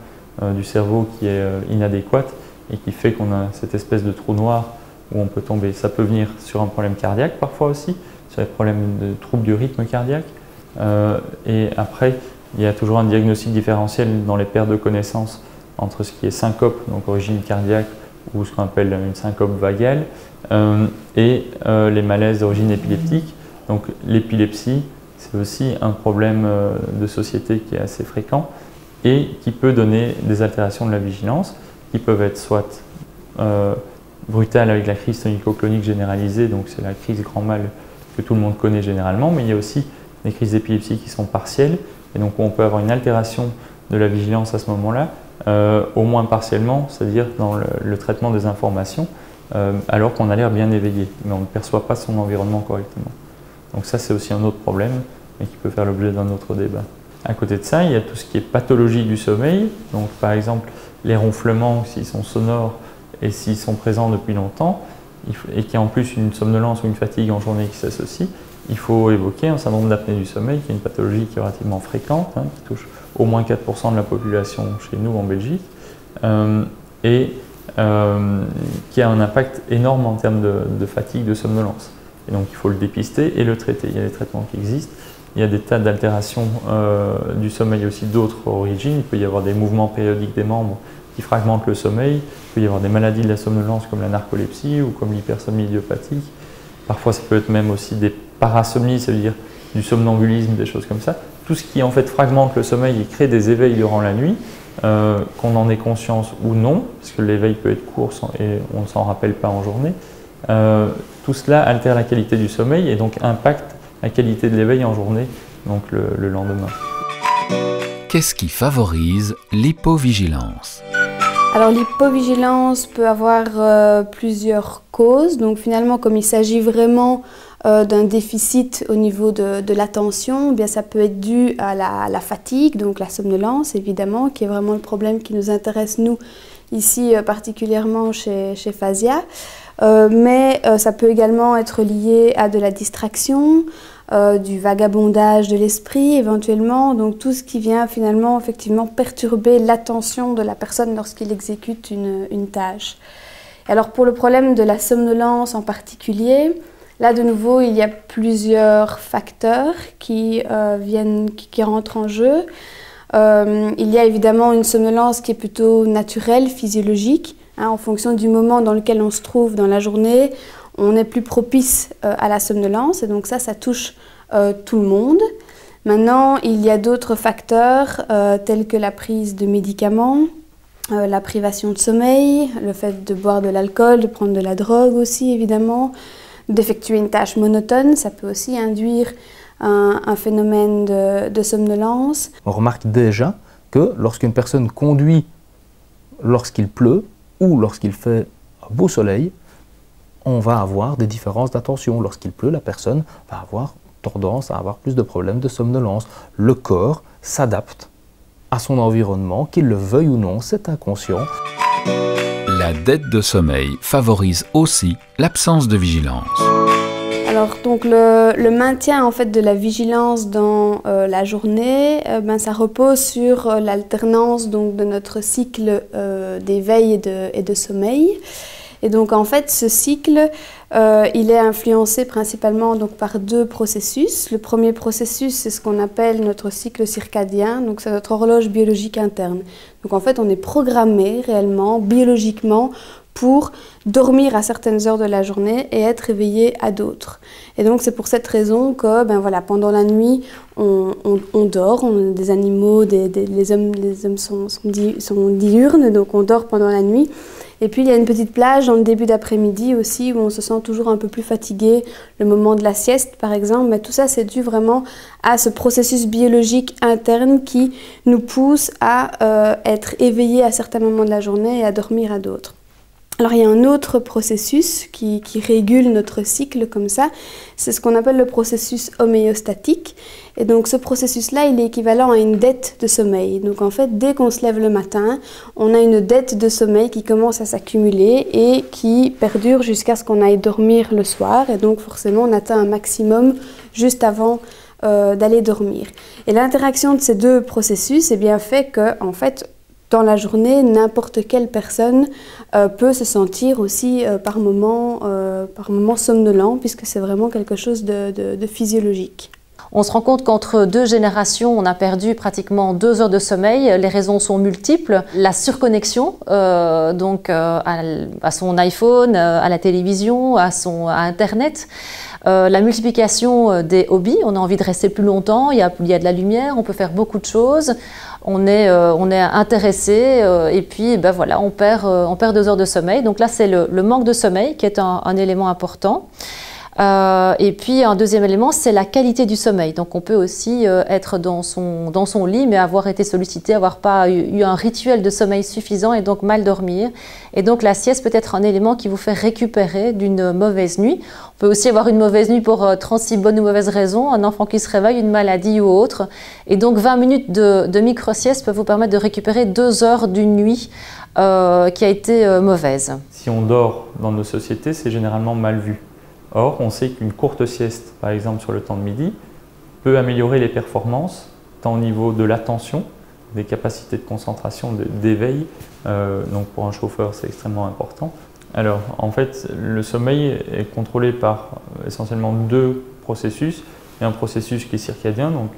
Speaker 3: du cerveau qui est inadéquate et qui fait qu'on a cette espèce de trou noir où on peut tomber. Ça peut venir sur un problème cardiaque parfois aussi, sur les problèmes de troubles du rythme cardiaque. Et après, il y a toujours un diagnostic différentiel dans les pertes de connaissance entre ce qui est syncope, donc origine cardiaque, ou ce qu'on appelle une syncope vagale, et les malaises d'origine épileptique. Donc l'épilepsie, c'est aussi un problème de société qui est assez fréquent et qui peut donner des altérations de la vigilance, qui peuvent être soit brutales avec la crise tonico-clonique généralisée, donc c'est la crise grand mal que tout le monde connaît généralement, mais il y a aussi des crises d'épilepsie qui sont partielles, et donc on peut avoir une altération de la vigilance à ce moment-là, au moins partiellement, c'est-à-dire dans le traitement des informations, alors qu'on a l'air bien éveillé, mais on ne perçoit pas son environnement correctement. Donc ça, c'est aussi un autre problème, mais qui peut faire l'objet d'un autre débat. À côté de ça, il y a tout ce qui est pathologie du sommeil, donc par exemple les ronflements, s'ils sont sonores et s'ils sont présents depuis longtemps, et qu'il y a en plus une somnolence ou une fatigue en journée qui s'associe, il faut évoquer un syndrome d'apnée du sommeil, qui est une pathologie qui est relativement fréquente, qui touche au moins 4% de la population chez nous en Belgique, et qui a un impact énorme en termes de fatigue, de somnolence. Et donc il faut le dépister et le traiter. Il y a des traitements qui existent. Il y a des tas d'altérations du sommeil aussi d'autres origines. Il peut y avoir des mouvements périodiques des membres qui fragmentent le sommeil. Il peut y avoir des maladies de la somnolence comme la narcolepsie ou comme l'hypersomnie idiopathique. Parfois ça peut être même aussi des parasomnies, ça veut dire du somnambulisme, des choses comme ça. Tout ce qui en fait fragmente le sommeil et crée des éveils durant la nuit, qu'on en ait conscience ou non, parce que l'éveil peut être court et on ne s'en rappelle pas en journée, tout cela altère la qualité du sommeil et donc impacte la qualité de l'éveil en journée, donc le lendemain.
Speaker 1: Qu'est-ce qui favorise l'hypovigilance?
Speaker 4: Alors l'hypovigilance peut avoir plusieurs causes. Donc finalement, comme il s'agit vraiment d'un déficit au niveau de l'attention, eh bien ça peut être dû à la fatigue, donc la somnolence évidemment, qui est vraiment le problème qui nous intéresse nous ici particulièrement chez Phasia. Mais ça peut également être lié à de la distraction, du vagabondage de l'esprit éventuellement, donc tout ce qui vient finalement effectivement perturber l'attention de la personne lorsqu'il exécute une tâche. Alors pour le problème de la somnolence en particulier, là de nouveau il y a plusieurs facteurs qui rentrent en jeu. Il y a évidemment une somnolence qui est plutôt naturelle, physiologique, en fonction du moment dans lequel on se trouve dans la journée, on est plus propice à la somnolence et donc ça touche tout le monde. Maintenant, il y a d'autres facteurs tels que la prise de médicaments, la privation de sommeil, le fait de boire de l'alcool, de prendre de la drogue aussi évidemment, d'effectuer une tâche monotone, ça peut aussi induire un phénomène de somnolence.
Speaker 5: On remarque déjà que lorsqu'une personne conduit lorsqu'il pleut ou lorsqu'il fait un beau soleil, on va avoir des différences d'attention. Lorsqu'il pleut, la personne va avoir tendance à avoir plus de problèmes de somnolence. Le corps s'adapte à son environnement, qu'il le veuille ou non, c'est inconscient.
Speaker 1: La dette de sommeil favorise aussi l'absence de vigilance.
Speaker 4: Alors donc le maintien en fait de la vigilance dans la journée, ça repose sur l'alternance donc de notre cycle d'éveil et de sommeil. Et donc en fait ce cycle il est influencé principalement donc par deux processus. Le premier processus c'est ce qu'on appelle notre cycle circadien, donc c'est notre horloge biologique interne. Donc en fait on est programmé réellement biologiquement pour dormir à certaines heures de la journée et être éveillé à d'autres. Et donc c'est pour cette raison que pendant la nuit on dort, on est des animaux, les hommes sont diurnes, donc on dort pendant la nuit. Et puis il y a une petite plage dans le début d'après-midi aussi où on se sent toujours un peu plus fatigué, le moment de la sieste par exemple, mais tout ça c'est dû vraiment à ce processus biologique interne qui nous pousse à être éveillé à certains moments de la journée et à dormir à d'autres. Alors il y a un autre processus qui régule notre cycle comme ça, c'est ce qu'on appelle le processus homéostatique. Et donc ce processus-là, il est équivalent à une dette de sommeil. Donc en fait, dès qu'on se lève le matin, on a une dette de sommeil qui commence à s'accumuler et qui perdure jusqu'à ce qu'on aille dormir le soir. Et donc forcément, on atteint un maximum juste avant d'aller dormir. Et l'interaction de ces deux processus fait que, en fait, dans la journée, n'importe quelle personne peut se sentir aussi par moment somnolent, puisque c'est vraiment quelque chose de physiologique.
Speaker 6: On se rend compte qu'entre deux générations, on a perdu pratiquement 2 heures de sommeil. Les raisons sont multiples. La surconnexion à son iPhone, à la télévision, à Internet. La multiplication des hobbies, on a envie de rester plus longtemps, il y a de la lumière, on peut faire beaucoup de choses, on est intéressé et puis on perd 2 heures de sommeil. Donc là c'est le manque de sommeil qui est un élément important. Et puis un deuxième élément, c'est la qualité du sommeil. Donc on peut aussi être dans son lit mais avoir été sollicité, avoir pas eu un rituel de sommeil suffisant et donc mal dormir. Et donc la sieste peut être un élément qui vous fait récupérer d'une mauvaise nuit. On peut aussi avoir une mauvaise nuit pour 36 bonnes ou mauvaises raisons, un enfant qui se réveille, une maladie ou autre. Et donc 20 minutes de micro-sieste peuvent vous permettre de récupérer 2 heures d'une nuit qui a été mauvaise.
Speaker 3: Si on dort dans nos sociétés, c'est généralement mal vu. Or, on sait qu'une courte sieste, par exemple sur le temps de midi, peut améliorer les performances, tant au niveau de l'attention, des capacités de concentration, d'éveil, Donc pour un chauffeur, c'est extrêmement important. Alors, en fait, le sommeil est contrôlé par essentiellement deux processus. Il y a un processus qui est circadien, donc,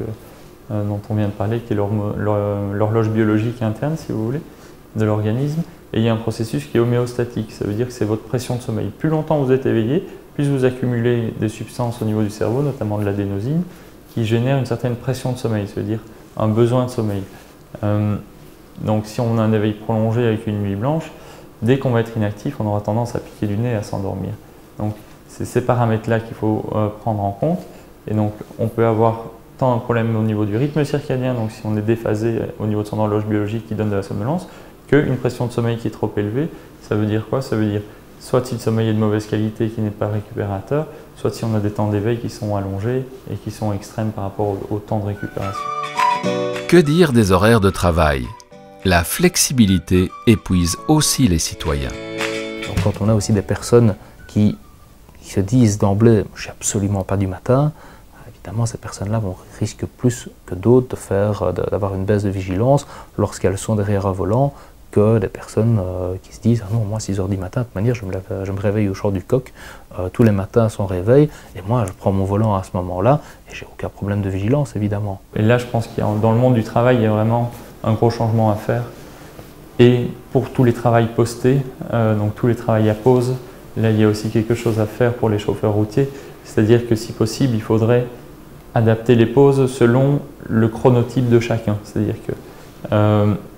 Speaker 3: dont on vient de parler, qui est l'horloge biologique interne, si vous voulez, de l'organisme. Et il y a un processus qui est homéostatique, ça veut dire que c'est votre pression de sommeil. Plus longtemps vous êtes éveillé, plus vous accumulez des substances au niveau du cerveau, notamment de l'adénosine, qui génèrent une certaine pression de sommeil, ça veut dire un besoin de sommeil. Donc si on a un éveil prolongé avec une nuit blanche, dès qu'on va être inactif, on aura tendance à piquer du nez et à s'endormir. Donc c'est ces paramètres-là qu'il faut prendre en compte. Et donc on peut avoir tant un problème au niveau du rythme circadien, donc si on est déphasé au niveau de son horloge biologique qui donne de la somnolence, qu'une pression de sommeil qui est trop élevée. Ça veut dire quoi? Ça veut dire soit si le sommeil est de mauvaise qualité qui n'est pas récupérateur, soit si on a des temps d'éveil qui sont allongés et qui sont extrêmes par rapport au temps de récupération.
Speaker 1: Que dire des horaires de travail? La flexibilité épuise aussi les citoyens.
Speaker 5: Donc, quand on a aussi des personnes qui se disent d'emblée « je ne suis absolument pas du matin », évidemment ces personnes-là risquent plus que d'autres d'avoir une baisse de vigilance lorsqu'elles sont derrière un volant que des personnes qui se disent « ah non, moi 6 h du matin, de toute manière je me réveille au chant du coq, tous les matins son réveil, et moi je prends mon volant à ce moment-là et j'ai aucun problème de vigilance évidemment ».
Speaker 3: Et là je pense qu'il y a, dans le monde du travail, il y a vraiment un gros changement à faire. Et pour tous les travails postés, donc tous les travails à pause, là il y a aussi quelque chose à faire pour les chauffeurs routiers, c'est-à-dire que si possible il faudrait adapter les pauses selon le chronotype de chacun. C'est-à-dire que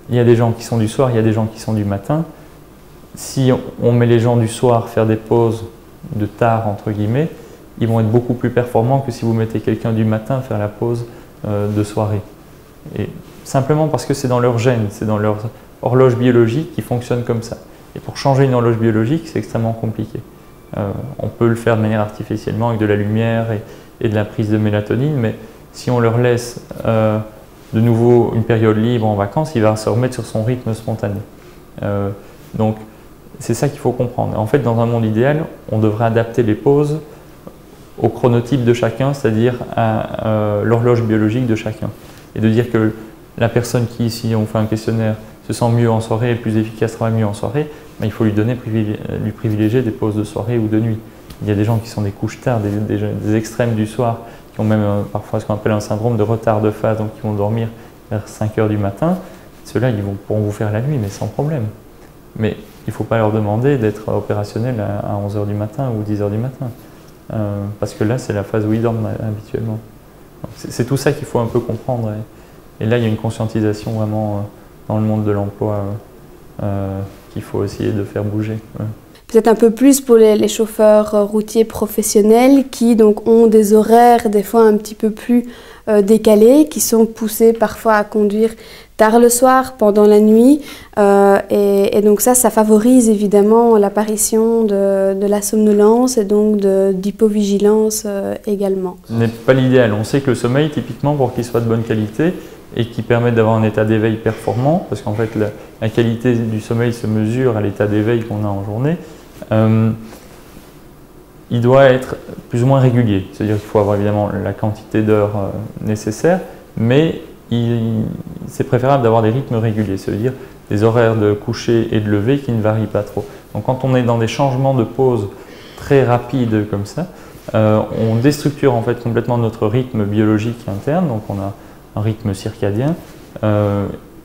Speaker 3: il y a des gens qui sont du soir, il y a des gens qui sont du matin. Si on met les gens du soir faire des pauses de tard, entre guillemets, ils vont être beaucoup plus performants que si vous mettez quelqu'un du matin faire la pause de soirée. Et simplement parce que c'est dans leur gène, c'est dans leur horloge biologique qui fonctionne comme ça. Et pour changer une horloge biologique, c'est extrêmement compliqué. On peut le faire de manière artificiellement avec de la lumière et de la prise de mélatonine, mais si on leur laisse de nouveau une période libre en vacances, il va se remettre sur son rythme spontané. Donc c'est ça qu'il faut comprendre. En fait, dans un monde idéal, on devrait adapter les pauses au chronotype de chacun, c'est-à-dire à l'horloge biologique de chacun. Et de dire que la personne qui, si on fait un questionnaire, se sent mieux en soirée et plus efficace, travaille mieux en soirée, ben, il faut lui privilégier des pauses de soirée ou de nuit. Il y a des gens qui sont des couches tard, des extrêmes du soir, qui ont même parfois ce qu'on appelle un syndrome de retard de phase, donc qui vont dormir vers 5 h du matin. Ceux-là, ils pourront vous faire la nuit, mais sans problème. Mais il ne faut pas leur demander d'être opérationnel à 11 h du matin ou 10 h du matin. Parce que là, c'est la phase où ils dorment habituellement. C'est tout ça qu'il faut un peu comprendre. Et là, il y a une conscientisation vraiment dans le monde de l'emploi qu'il faut essayer de faire bouger. Ouais.
Speaker 4: Peut-être un peu plus pour les chauffeurs routiers professionnels qui donc ont des horaires des fois un petit peu plus décalés, qui sont poussés parfois à conduire tard le soir, pendant la nuit. Et donc ça favorise évidemment l'apparition de la somnolence et donc d'hypovigilance également.
Speaker 3: Ce n'est pas l'idéal. On sait que le sommeil, typiquement, pour qu'il soit de bonne qualité et qui permette d'avoir un état d'éveil performant, parce qu'en fait la qualité du sommeil se mesure à l'état d'éveil qu'on a en journée, il doit être plus ou moins régulier. C'est-à-dire qu'il faut avoir évidemment la quantité d'heures nécessaires, mais c'est préférable d'avoir des rythmes réguliers, ça veut dire des horaires de coucher et de lever qui ne varient pas trop. Donc quand on est dans des changements de pause très rapides comme ça, on déstructure en fait complètement notre rythme biologique interne, donc on a un rythme circadien,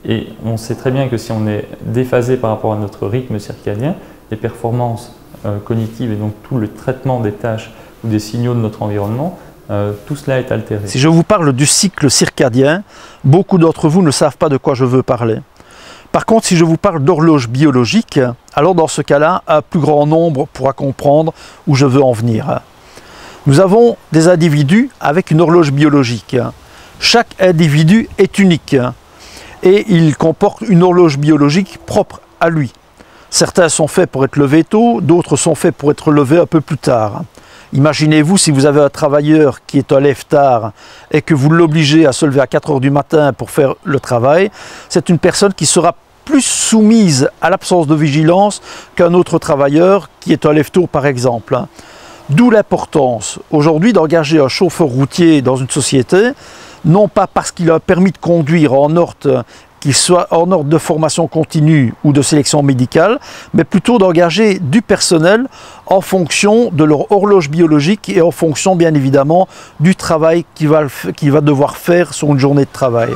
Speaker 3: et on sait très bien que si on est déphasé par rapport à notre rythme circadien, les performances cognitives et donc tout le traitement des tâches ou des signaux de notre environnement, tout cela est altéré.
Speaker 2: Si je vous parle du cycle circadien, beaucoup d'entre vous ne savent pas de quoi je veux parler. Par contre, si je vous parle d'horloge biologique, alors dans ce cas-là, un plus grand nombre pourra comprendre où je veux en venir. Nous avons des individus avec une horloge biologique. Chaque individu est unique et il comporte une horloge biologique propre à lui. Certains sont faits pour être levés tôt, d'autres sont faits pour être levés un peu plus tard. Imaginez-vous si vous avez un travailleur qui est un lève-tard et que vous l'obligez à se lever à 4 h du matin pour faire le travail, c'est une personne qui sera plus soumise à l'absence de vigilance qu'un autre travailleur qui est un lève-tôt par exemple. D'où l'importance aujourd'hui d'engager un chauffeur routier dans une société, non pas parce qu'il a un permis de conduire en ordre qu'ils soient en ordre de formation continue ou de sélection médicale, mais plutôt d'engager du personnel en fonction de leur horloge biologique et en fonction bien évidemment du travail qu'il va devoir faire sur une journée de travail.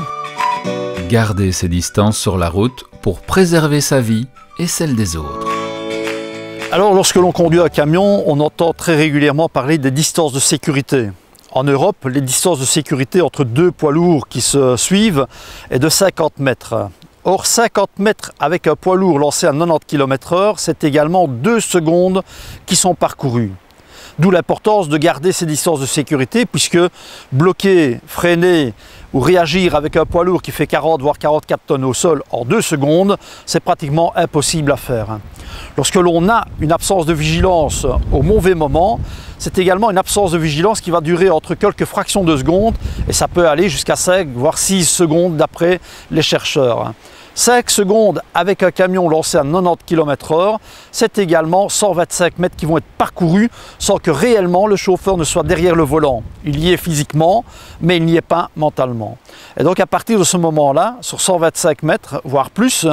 Speaker 1: Garder ses distances sur la route pour préserver sa vie et celle des autres.
Speaker 2: Alors lorsque l'on conduit un camion, on entend très régulièrement parler des distances de sécurité. En Europe, les distances de sécurité entre deux poids lourds qui se suivent est de 50 mètres. Or, 50 mètres avec un poids lourd lancé à 90 km/h, c'est également 2 secondes qui sont parcourues. D'où l'importance de garder ces distances de sécurité, puisque bloquer, freiner ou réagir avec un poids lourd qui fait 40 voire 44 tonnes au sol en 2 secondes, c'est pratiquement impossible à faire. Lorsque l'on a une absence de vigilance au mauvais moment, c'est également une absence de vigilance qui va durer entre quelques fractions de secondes et ça peut aller jusqu'à 5 voire 6 secondes d'après les chercheurs. 5 secondes avec un camion lancé à 90 km/h, c'est également 125 mètres qui vont être parcourus sans que réellement le chauffeur ne soit derrière le volant. Il y est physiquement, mais il n'y est pas mentalement. Et donc à partir de ce moment-là, sur 125 mètres, voire plus,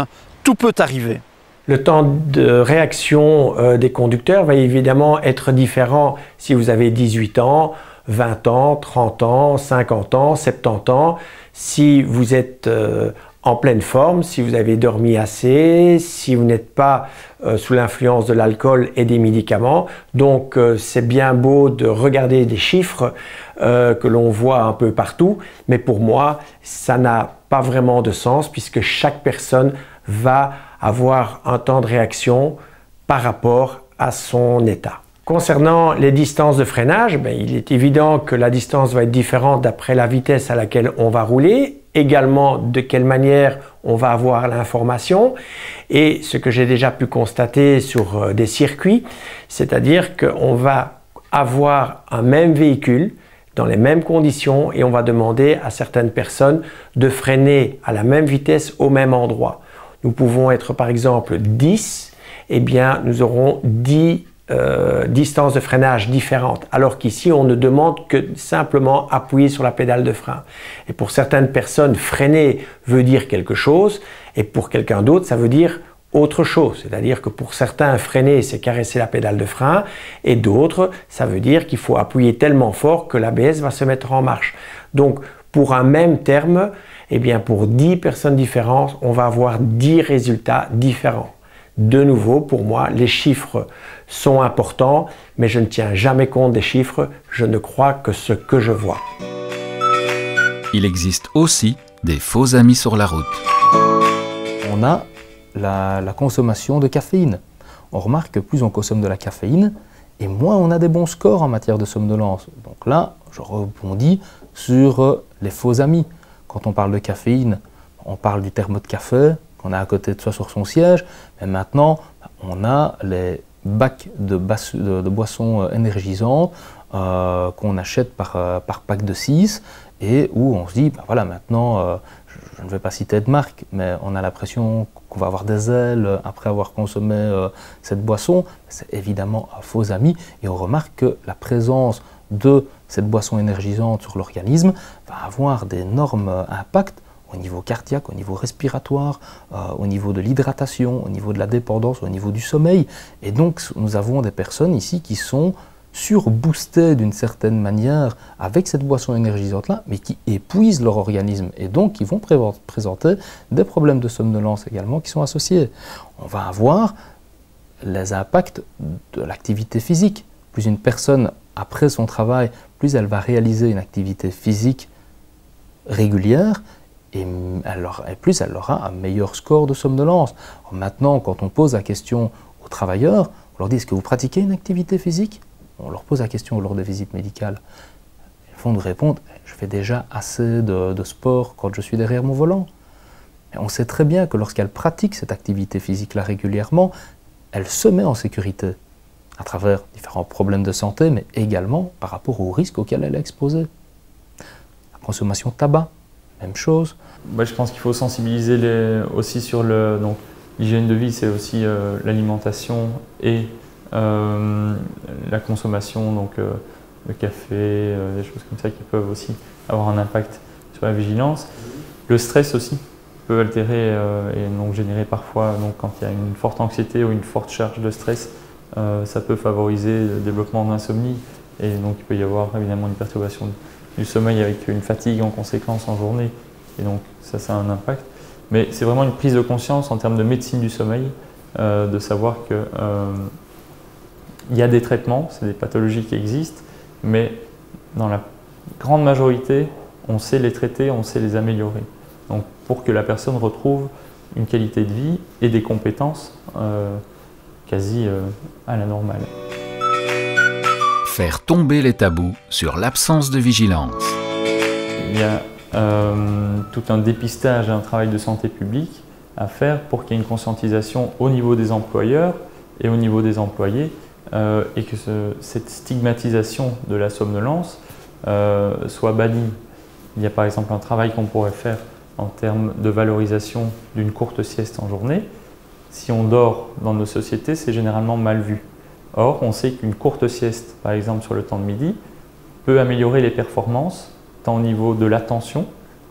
Speaker 2: tout peut arriver.
Speaker 10: Le temps de réaction des conducteurs va évidemment être différent si vous avez 18 ans, 20 ans, 30 ans, 50 ans, 70 ans. Si vous êtes en pleine forme, si vous avez dormi assez, si vous n'êtes pas sous l'influence de l'alcool et des médicaments. Donc c'est bien beau de regarder des chiffres que l'on voit un peu partout, mais pour moi, ça n'a pas vraiment de sens puisque chaque personne va avoir un temps de réaction par rapport à son état. Concernant les distances de freinage, il est évident que la distance va être différente d'après la vitesse à laquelle on va rouler, également de quelle manière on va avoir l'information et ce que j'ai déjà pu constater sur des circuits, c'est-à-dire qu'on va avoir un même véhicule dans les mêmes conditions et on va demander à certaines personnes de freiner à la même vitesse au même endroit. Nous pouvons être par exemple 10, eh bien nous aurons 10 distances de freinage différentes, alors qu'ici on ne demande que simplement appuyer sur la pédale de frein. Et pour certaines personnes, freiner veut dire quelque chose et pour quelqu'un d'autre ça veut dire autre chose, c'est-à-dire que pour certains freiner c'est caresser la pédale de frein et d'autres ça veut dire qu'il faut appuyer tellement fort que l'ABS va se mettre en marche. Donc pour un même terme, eh bien pour 10 personnes différentes, on va avoir 10 résultats différents. De nouveau, pour moi, les chiffres sont importants, mais je ne tiens jamais compte des chiffres, je ne crois que ce que je vois.
Speaker 1: Il existe aussi des faux amis sur la route.
Speaker 5: On a la consommation de caféine. On remarque que plus on consomme de la caféine, et moins on a des bons scores en matière de somnolence. Donc là, je rebondis sur les faux amis. Quand on parle de caféine, on parle du thermos de café qu'on a à côté de soi sur son siège, mais maintenant on a les bacs de boissons énergisantes qu'on achète par pack de 6 et où on se dit, voilà, maintenant, je ne vais pas citer de marque, mais on a l'impression qu'on va avoir des ailes après avoir consommé cette boisson. C'est évidemment un faux ami et on remarque que la présence de cette boisson énergisante sur l'organisme va avoir d'énormes impacts au niveau cardiaque, au niveau respiratoire, au niveau de l'hydratation, au niveau de la dépendance, au niveau du sommeil. Et donc nous avons des personnes ici qui sont surboostées d'une certaine manière avec cette boisson énergisante-là, mais qui épuisent leur organisme et donc qui vont présenter des problèmes de somnolence également qui sont associés. On va avoir les impacts de l'activité physique. Plus une personne, après son travail, plus elle va réaliser une activité physique régulière, et plus elle aura un meilleur score de somnolence. Alors maintenant, quand on pose la question aux travailleurs, on leur dit, est-ce que vous pratiquez une activité physique? On leur pose la question lors des visites médicales. Ils vont nous répondre, je fais déjà assez de sport quand je suis derrière mon volant. Et on sait très bien que lorsqu'elle pratique cette activité physique-là régulièrement, elle se met en sécurité à travers différents problèmes de santé, mais également par rapport aux risques auxquels elle est exposée. La consommation de tabac, même chose.
Speaker 3: Je pense qu'il faut sensibiliser aussi sur l'hygiène de vie, c'est aussi l'alimentation et la consommation, donc le café, des choses comme ça qui peuvent aussi avoir un impact sur la vigilance. Le stress aussi, peut altérer et donc générer parfois, donc, quand il y a une forte anxiété ou une forte charge de stress, ça peut favoriser le développement d'insomnie et donc il peut y avoir évidemment une perturbation du sommeil avec une fatigue en conséquence en journée et donc ça a un impact. Mais c'est vraiment une prise de conscience en termes de médecine du sommeil, de savoir que il y a des traitements, c'est des pathologies qui existent, mais dans la grande majorité, on sait les traiter, on sait les améliorer. Donc pour que la personne retrouve une qualité de vie et des compétences quasi à la normale.
Speaker 1: Faire tomber les tabous sur l'absence de vigilance.
Speaker 3: Il y a tout un dépistage et un travail de santé publique à faire pour qu'il y ait une conscientisation au niveau des employeurs et au niveau des employés et que cette stigmatisation de la somnolence soit bannie. Il y a par exemple un travail qu'on pourrait faire en termes de valorisation d'une courte sieste en journée. Si on dort dans nos sociétés, c'est généralement mal vu. Or, on sait qu'une courte sieste, par exemple sur le temps de midi, peut améliorer les performances, tant au niveau de l'attention,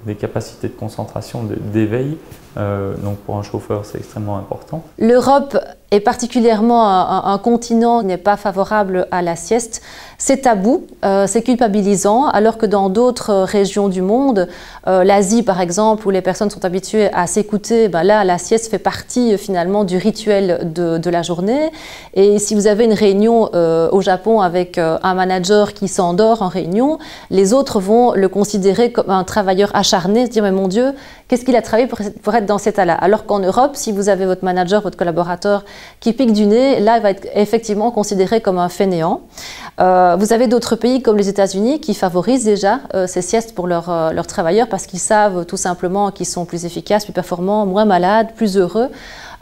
Speaker 3: des capacités de concentration, d'éveil. Donc pour un chauffeur, c'est extrêmement important.
Speaker 6: L'Europe est particulièrement un continent qui n'est pas favorable à la sieste. C'est tabou, c'est culpabilisant, alors que dans d'autres régions du monde, l'Asie par exemple, où les personnes sont habituées à s'écouter, ben là la sieste fait partie finalement du rituel de la journée. Et si vous avez une réunion au Japon avec un manager qui s'endort en réunion, les autres vont le considérer comme un travailleur acharné, se dire mais mon Dieu, qu'est-ce qu'il a travaillé pour être dans cet état-là? Alors qu'en Europe, si vous avez votre manager, votre collaborateur qui pique du nez, là il va être effectivement considéré comme un fainéant. Vous avez d'autres pays comme les États-Unis qui favorisent déjà ces siestes pour leurs travailleurs parce qu'ils savent tout simplement qu'ils sont plus efficaces, plus performants, moins malades, plus heureux.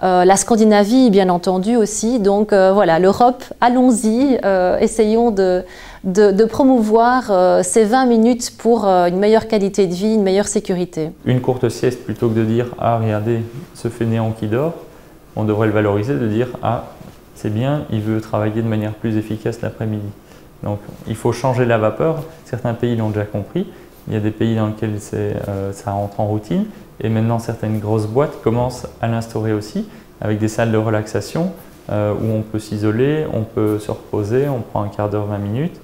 Speaker 6: La Scandinavie, bien entendu aussi. Donc voilà, l'Europe, allons-y, essayons de promouvoir ces 20 minutes pour une meilleure qualité de vie, une meilleure sécurité.
Speaker 3: Une courte sieste, plutôt que de dire « Ah, regardez, ce fainéant qui dort », on devrait le valoriser, de dire « Ah, c'est bien, il veut travailler de manière plus efficace l'après-midi ». Donc il faut changer la vapeur. Certains pays l'ont déjà compris. Il y a des pays dans lesquels ça rentre en routine. Et maintenant, certaines grosses boîtes commencent à l'instaurer aussi, avec des salles de relaxation où on peut s'isoler, on peut se reposer, on prend un quart d'heure, 20 minutes.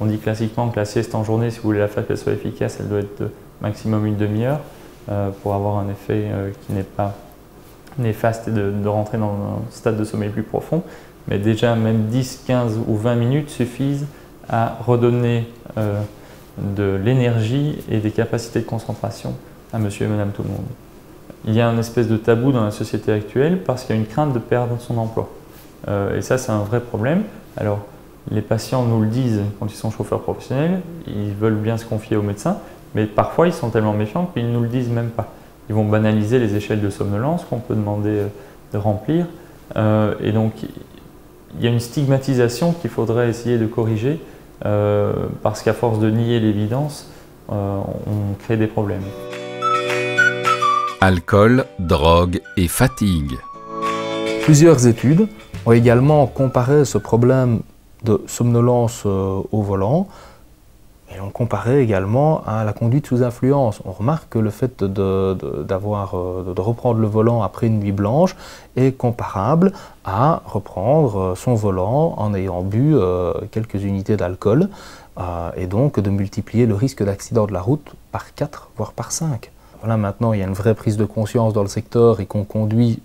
Speaker 3: On dit classiquement que la sieste en journée, si vous voulez la faire qu'elle soit efficace, elle doit être de maximum une demi-heure pour avoir un effet qui n'est pas néfaste et de rentrer dans un stade de sommeil plus profond. Mais déjà, même 10, 15 ou 20 minutes suffisent à redonner de l'énergie et des capacités de concentration à monsieur et madame tout le monde. Il y a un espèce de tabou dans la société actuelle parce qu'il y a une crainte de perdre son emploi. Et ça, c'est un vrai problème. Alors, les patients nous le disent quand ils sont chauffeurs professionnels, ils veulent bien se confier aux médecins, mais parfois ils sont tellement méfiants qu'ils ne nous le disent même pas. Ils vont banaliser les échelles de somnolence qu'on peut demander de remplir. Et donc, il y a une stigmatisation qu'il faudrait essayer de corriger parce qu'à force de nier l'évidence, on crée des problèmes.
Speaker 1: Alcool, drogue et fatigue.
Speaker 5: Plusieurs études ont également comparé ce problème de somnolence au volant et on comparait également à la conduite sous influence. On remarque que le fait de reprendre le volant après une nuit blanche est comparable à reprendre son volant en ayant bu quelques unités d'alcool et donc de multiplier le risque d'accident de la route par 4 voire par 5. Voilà, maintenant il y a une vraie prise de conscience dans le secteur et qu'on conduit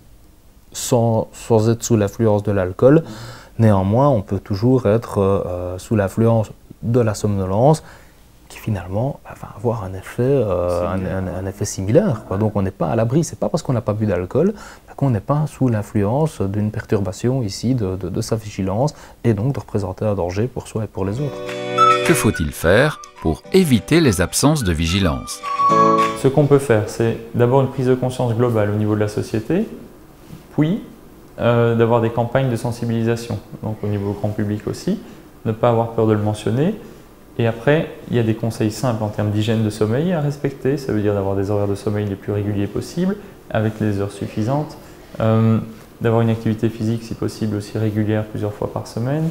Speaker 5: sans être sous l'influence de l'alcool. Néanmoins, on peut toujours être sous l'influence de la somnolence qui finalement va avoir un effet similaire. Donc on n'est pas à l'abri, c'est pas parce qu'on n'a pas bu d'alcool qu'on n'est pas sous l'influence d'une perturbation ici de sa vigilance et donc de représenter un danger pour soi et pour les autres.
Speaker 1: Que faut-il faire pour éviter les absences de vigilance?
Speaker 3: Ce qu'on peut faire, c'est d'abord une prise de conscience globale au niveau de la société, puis d'avoir des campagnes de sensibilisation, donc au niveau grand public aussi, ne pas avoir peur de le mentionner. Et après, il y a des conseils simples en termes d'hygiène de sommeil à respecter, ça veut dire d'avoir des horaires de sommeil les plus réguliers possibles, avec les heures suffisantes, d'avoir une activité physique si possible aussi régulière plusieurs fois par semaine.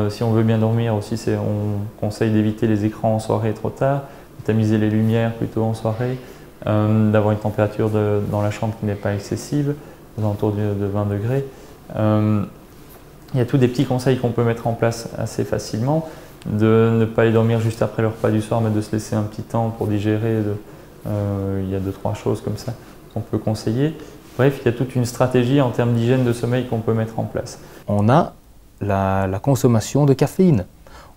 Speaker 3: Si on veut bien dormir aussi, on conseille d'éviter les écrans en soirée trop tard, de tamiser les lumières plutôt en soirée, d'avoir une température dans la chambre qui n'est pas excessive, aux alentours de 20 degrés. Il y a tous des petits conseils qu'on peut mettre en place assez facilement, de ne pas aller dormir juste après le repas du soir, mais de se laisser un petit temps pour digérer. Il y a 2-3 choses comme ça qu'on peut conseiller. Bref, il y a toute une stratégie en termes d'hygiène de sommeil qu'on peut mettre en place.
Speaker 5: On a la consommation de caféine.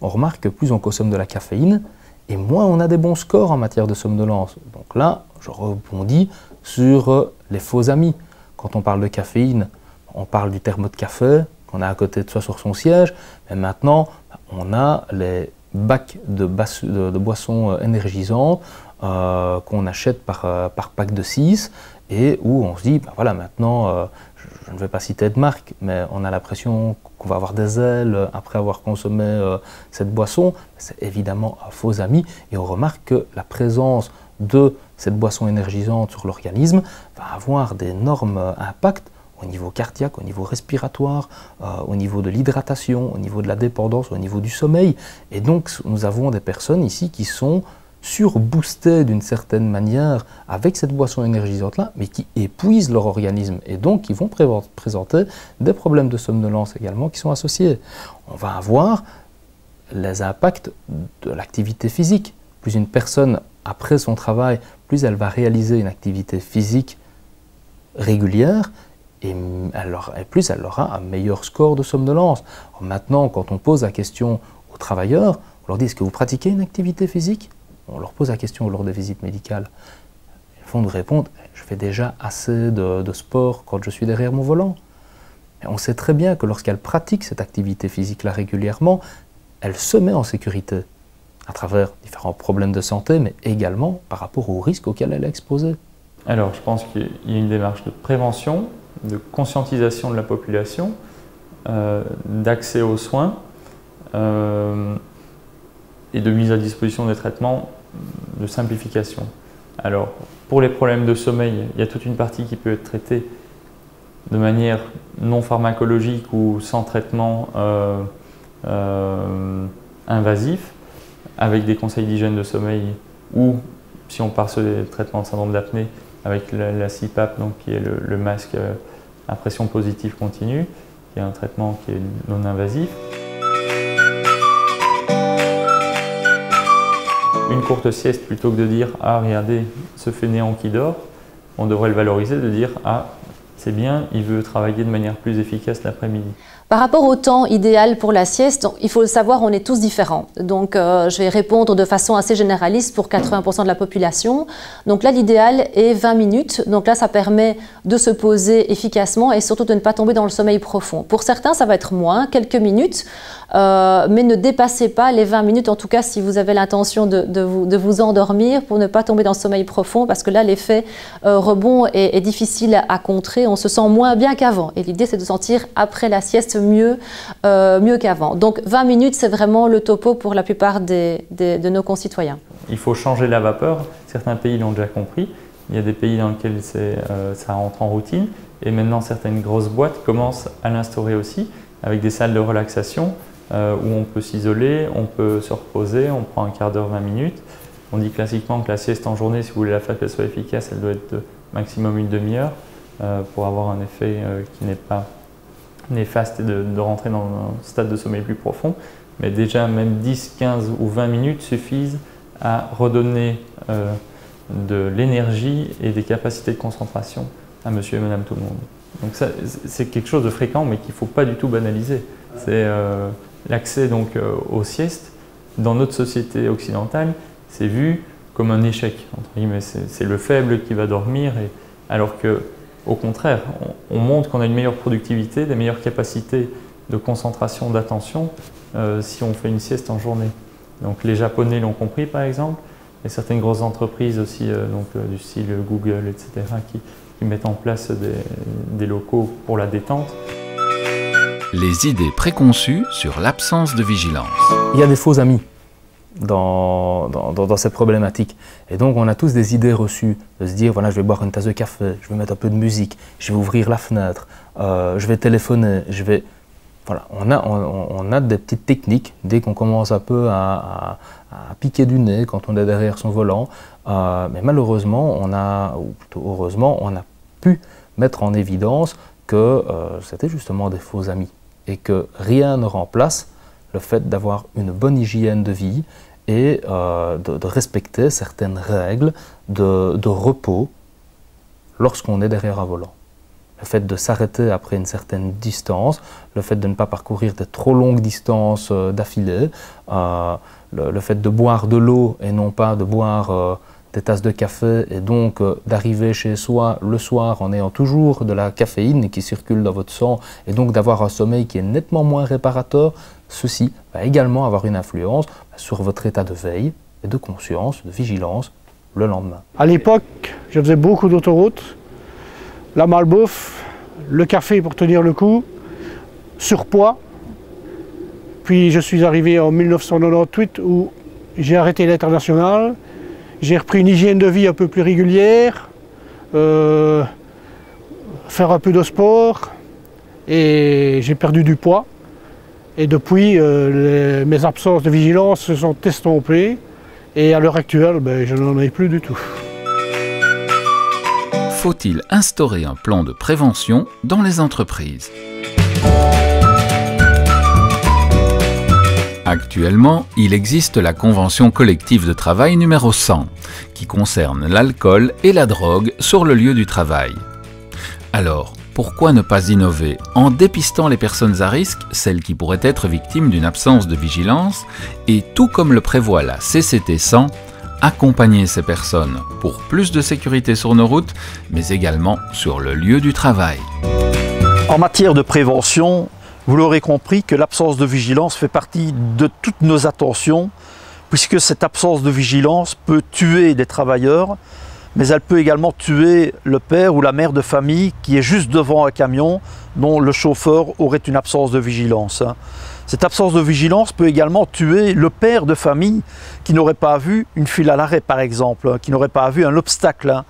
Speaker 5: On remarque que plus on consomme de la caféine, et moins on a des bons scores en matière de somnolence. Donc là, je rebondis sur les faux amis. Quand on parle de caféine, on parle du thermo de café qu'on a à côté de soi sur son siège, mais maintenant on a les bacs de boissons énergisantes qu'on achète par pack de 6 et où on se dit, ben voilà, maintenant, je ne vais pas citer de marque, mais on a l'impression qu'on va avoir des ailes après avoir consommé cette boisson. C'est évidemment un faux ami et on remarque que la présence de cette boisson énergisante sur l'organisme va avoir d'énormes impacts au niveau cardiaque, au niveau respiratoire, au niveau de l'hydratation, au niveau de la dépendance, au niveau du sommeil. Et donc nous avons des personnes ici qui sont surboostées d'une certaine manière avec cette boisson énergisante-là, mais qui épuisent leur organisme et donc qui vont présenter des problèmes de somnolence également qui sont associés. On va avoir les impacts de l'activité physique. Plus une personne, après son travail, plus elle va réaliser une activité physique régulière, et plus elle aura un meilleur score de somnolence. Alors maintenant, quand on pose la question aux travailleurs, on leur dit « Est-ce que vous pratiquez une activité physique ?» On leur pose la question lors des visites médicales. Ils vont nous répondre « Je fais déjà assez de sport quand je suis derrière mon volant. » Et on sait très bien que lorsqu'elle pratique cette activité physique-là régulièrement, elle se met en sécurité à travers différents problèmes de santé, mais également par rapport aux risques auxquels elle est exposée.
Speaker 3: Alors, je pense qu'il y a une démarche de prévention, de conscientisation de la population, d'accès aux soins et de mise à disposition des traitements de simplification. Alors, pour les problèmes de sommeil, il y a toute une partie qui peut être traitée de manière non pharmacologique ou sans traitement invasif, avec des conseils d'hygiène de sommeil ou, si on part sur les traitements de syndrome d'apnée, avec la CPAP, donc, qui est le masque à pression positive continue, qui est un traitement qui est non invasif. Une courte sieste, plutôt que de dire « Ah, regardez, ce fainéant qui dort », on devrait le valoriser, de dire « Ah, c'est bien, il veut travailler de manière plus efficace l'après-midi ».
Speaker 6: Par rapport au temps idéal pour la sieste, donc, il faut le savoir, on est tous différents. Donc, je vais répondre de façon assez généraliste pour 80% de la population. Donc là, l'idéal est 20 minutes. Donc là, ça permet de se poser efficacement et surtout de ne pas tomber dans le sommeil profond. Pour certains, ça va être moins, quelques minutes, mais ne dépassez pas les 20 minutes, en tout cas si vous avez l'intention de vous endormir pour ne pas tomber dans le sommeil profond, parce que là, l'effet rebond est difficile à contrer. On se sent moins bien qu'avant. Et l'idée, c'est de sentir après la sieste mieux qu'avant. Donc 20 minutes, c'est vraiment le topo pour la plupart de nos concitoyens.
Speaker 3: Il faut changer la vapeur. Certains pays l'ont déjà compris. Il y a des pays dans lesquels ça rentre en routine. Et maintenant, certaines grosses boîtes commencent à l'instaurer aussi, avec des salles de relaxation où on peut s'isoler, on peut se reposer, on prend un quart d'heure, 20 minutes. On dit classiquement que la sieste en journée, si vous voulez la faire qu'elle soit efficace, elle doit être de maximum une demi-heure pour avoir un effet qui n'est pas néfaste et de rentrer dans un stade de sommeil plus profond. Mais déjà, même 10, 15 ou 20 minutes suffisent à redonner de l'énergie et des capacités de concentration à monsieur et madame tout le monde. Donc ça, c'est quelque chose de fréquent, mais qu'il ne faut pas du tout banaliser. C'est l'accès donc aux siestes. Dans notre société occidentale, c'est vu comme un échec, entre guillemets. C'est le faible qui va dormir, alors que au contraire, on montre qu'on a une meilleure productivité, des meilleures capacités de concentration, d'attention si on fait une sieste en journée. Donc les Japonais l'ont compris par exemple, et certaines grosses entreprises aussi, du style Google, etc., qui mettent en place des locaux pour la détente.
Speaker 1: Les idées préconçues sur l'absence de vigilance.
Speaker 5: Il y a des faux amis dans cette problématique. Et donc on a tous des idées reçues, de se dire voilà, je vais boire une tasse de café, je vais mettre un peu de musique, je vais ouvrir la fenêtre, je vais téléphoner, voilà, on a des petites techniques dès qu'on commence un peu à piquer du nez quand on est derrière son volant, Mais malheureusement, ou plutôt heureusement, on a pu mettre en évidence que c'était justement des faux amis et que rien ne remplace le fait d'avoir une bonne hygiène de vie et de respecter certaines règles de repos lorsqu'on est derrière un volant. Le fait de s'arrêter après une certaine distance, le fait de ne pas parcourir de trop longues distances d'affilée, le fait de boire de l'eau et non pas de boire des tasses de café et donc d'arriver chez soi le soir en ayant toujours de la caféine qui circule dans votre sang et donc d'avoir un sommeil qui est nettement moins réparateur, ceci va également avoir une influence sur votre état de veille et de conscience, de vigilance le lendemain.
Speaker 9: À l'époque, je faisais beaucoup d'autoroutes, la malbouffe, le café pour tenir le coup, surpoids. Puis je suis arrivé en 1998 où j'ai arrêté l'international. J'ai repris une hygiène de vie un peu plus régulière, faire un peu de sport et j'ai perdu du poids. Et depuis, mes absences de vigilance se sont estompées et à l'heure actuelle, je n'en ai plus du tout.
Speaker 1: Faut-il instaurer un plan de prévention dans les entreprises ? Actuellement, il existe la Convention collective de travail numéro 100, qui concerne l'alcool et la drogue sur le lieu du travail. Alors, pourquoi ne pas innover en dépistant les personnes à risque, celles qui pourraient être victimes d'une absence de vigilance, et tout comme le prévoit la CCT 100, accompagner ces personnes pour plus de sécurité sur nos routes, mais également sur le lieu du travail.
Speaker 2: En matière de prévention, vous l'aurez compris que l'absence de vigilance fait partie de toutes nos attentions, puisque cette absence de vigilance peut tuer des travailleurs, mais elle peut également tuer le père ou la mère de famille qui est juste devant un camion dont le chauffeur aurait une absence de vigilance. Cette absence de vigilance peut également tuer le père de famille qui n'aurait pas vu une file à l'arrêt par exemple, qui n'aurait pas vu un obstacle,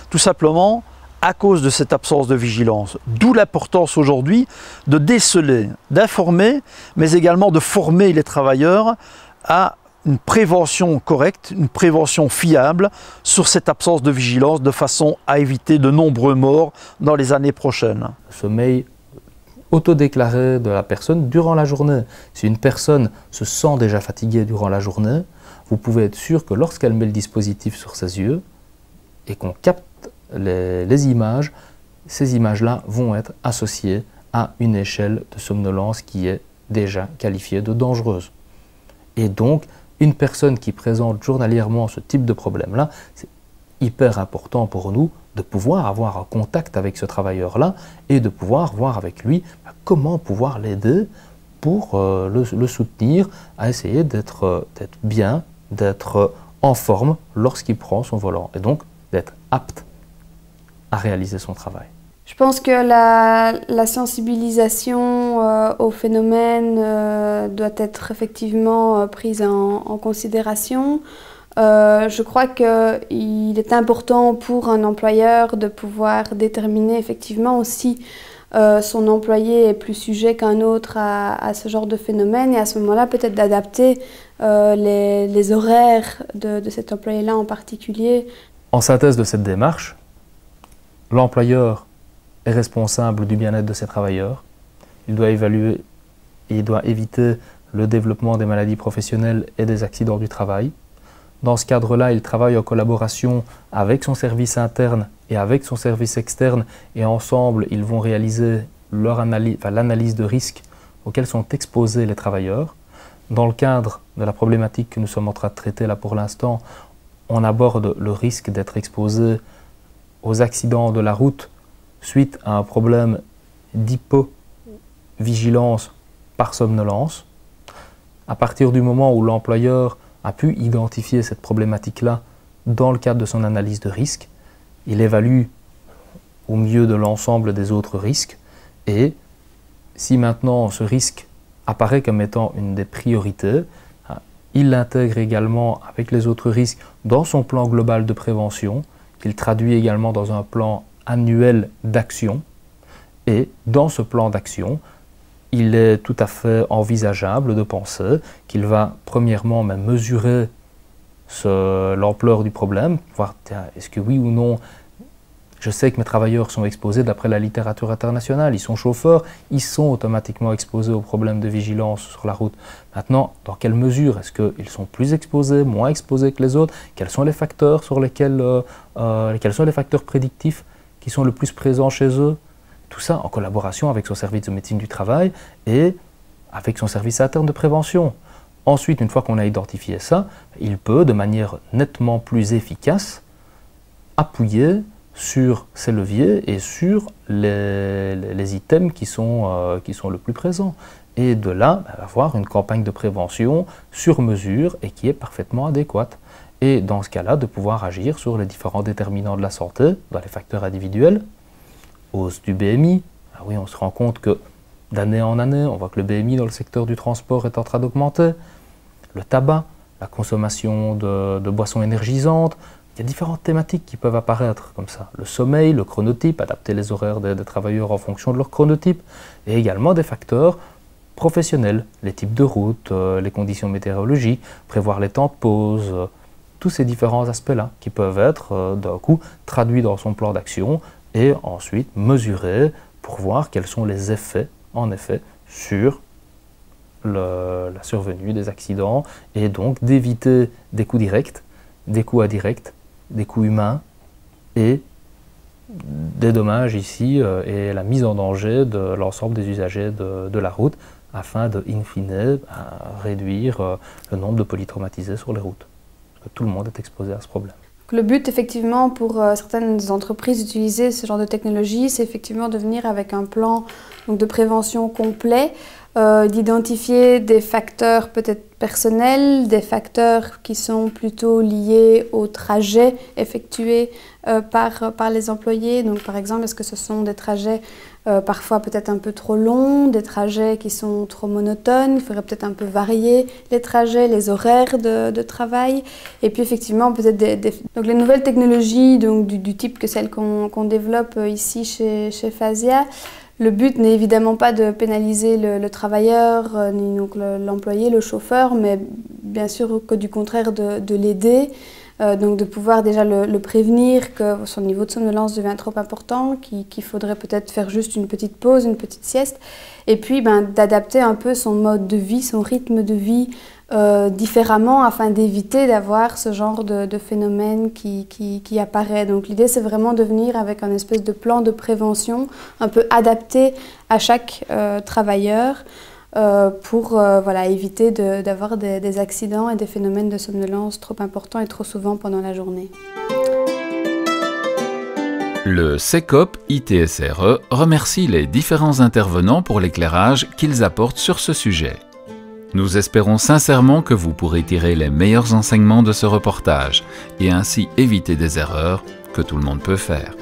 Speaker 2: tout simplement à cause de cette absence de vigilance. D'où l'importance aujourd'hui de déceler, d'informer, mais également de former les travailleurs à une prévention correcte, une prévention fiable sur cette absence de vigilance de façon à éviter de nombreux morts dans les années prochaines.
Speaker 5: Le sommeil autodéclaré de la personne durant la journée. Si une personne se sent déjà fatiguée durant la journée, vous pouvez être sûr que lorsqu'elle met le dispositif sur ses yeux et qu'on capte les images, ces images-là vont être associées à une échelle de somnolence qui est déjà qualifiée de dangereuse. Et donc, une personne qui présente journalièrement ce type de problème-là, c'est hyper important pour nous de pouvoir avoir un contact avec ce travailleur-là et de pouvoir voir avec lui comment pouvoir l'aider pour le soutenir à essayer d'être bien, d'être en forme lorsqu'il prend son volant et donc d'être apte à réaliser son travail.
Speaker 4: Je pense que la sensibilisation au phénomène doit être effectivement prise en considération. Je crois qu'il est important pour un employeur de pouvoir déterminer effectivement si son employé est plus sujet qu'un autre à ce genre de phénomène et à ce moment-là peut-être d'adapter les horaires de cet employé-là en particulier.
Speaker 5: En synthèse de cette démarche, l'employeur est responsable du bien-être de ses travailleurs. Il doit évaluer et il doit éviter le développement des maladies professionnelles et des accidents du travail. Dans ce cadre-là, il travaille en collaboration avec son service interne et avec son service externe et ensemble, ils vont réaliser l'analyse de risques auxquels sont exposés les travailleurs. Dans le cadre de la problématique que nous sommes en train de traiter là pour l'instant, on aborde le risque d'être exposé aux accidents de la route suite à un problème d'hypovigilance par somnolence. À partir du moment où l'employeur a pu identifier cette problématique-là dans le cadre de son analyse de risque, il évalue au milieu de l'ensemble des autres risques et si maintenant ce risque apparaît comme étant une des priorités, il l'intègre également avec les autres risques dans son plan global de prévention, qu'il traduit également dans un plan annuel d'action. Et dans ce plan d'action, il est tout à fait envisageable de penser qu'il va premièrement mesurer l'ampleur du problème, voir est-ce que oui ou non, je sais que mes travailleurs sont exposés d'après la littérature internationale, ils sont chauffeurs, ils sont automatiquement exposés aux problèmes de vigilance sur la route. Maintenant, dans quelle mesure est-ce qu'ils sont plus exposés, moins exposés que les autres? Quels sont les facteurs sur lesquels, quels sont les facteurs prédictifs qui sont le plus présents chez eux? Tout ça en collaboration avec son service de médecine du travail et avec son service interne de prévention. Ensuite, une fois qu'on a identifié ça, il peut, de manière nettement plus efficace, appuyer sur ces leviers et sur les items qui sont le plus présents. Et de là, avoir une campagne de prévention sur mesure et qui est parfaitement adéquate. Et dans ce cas-là, de pouvoir agir sur les différents déterminants de la santé, dans les facteurs individuels, hausse du BMI. Ah oui, on se rend compte que d'année en année, on voit que le BMI dans le secteur du transport est en train d'augmenter. Le tabac, la consommation de boissons énergisantes. Il y a différentes thématiques qui peuvent apparaître comme ça. Le sommeil, le chronotype, adapter les horaires des travailleurs en fonction de leur chronotype. Et également des facteurs professionnels, les types de route, les conditions météorologiques, prévoir les temps de pause, tous ces différents aspects-là qui peuvent être d'un coup traduits dans son plan d'action et ensuite mesurés pour voir quels sont les effets, en effet, sur la survenue des accidents et donc d'éviter des coûts directs, des coûts indirects, des coûts humains et des dommages ici et la mise en danger de l'ensemble des usagers de la route afin de, in fine, réduire le nombre de polytraumatisés sur les routes. Parce que tout le monde est exposé à ce problème.
Speaker 4: Le but, effectivement, pour certaines entreprises d'utiliser ce genre de technologie, c'est effectivement de venir avec un plan de prévention complet, d'identifier des facteurs peut-être personnels, des facteurs qui sont plutôt liés au trajet effectué par les employés. Donc, par exemple, est-ce que ce sont des trajets parfois peut-être un peu trop longs, des trajets qui sont trop monotones, il faudrait peut-être un peu varier les trajets, les horaires de travail. Et puis effectivement, peut-être donc les nouvelles technologies donc du type que celles qu'on développe ici chez Fasia, le but n'est évidemment pas de pénaliser le travailleur, ni donc l'employé, le chauffeur, mais bien sûr que du contraire de l'aider. Donc de pouvoir déjà le prévenir que son niveau de somnolence devient trop important, qu'il faudrait peut-être faire juste une petite pause, une petite sieste, et puis d'adapter un peu son mode de vie, son rythme de vie différemment afin d'éviter d'avoir ce genre de phénomène qui apparaît. Donc l'idée c'est vraiment de venir avec un espèce de plan de prévention un peu adapté à chaque travailleur. Pour voilà, éviter d'avoir des accidents et des phénomènes de somnolence trop importants et trop souvent pendant la journée.
Speaker 1: Le CECOP ITSRE remercie les différents intervenants pour l'éclairage qu'ils apportent sur ce sujet. Nous espérons sincèrement que vous pourrez tirer les meilleurs enseignements de ce reportage et ainsi éviter des erreurs que tout le monde peut faire.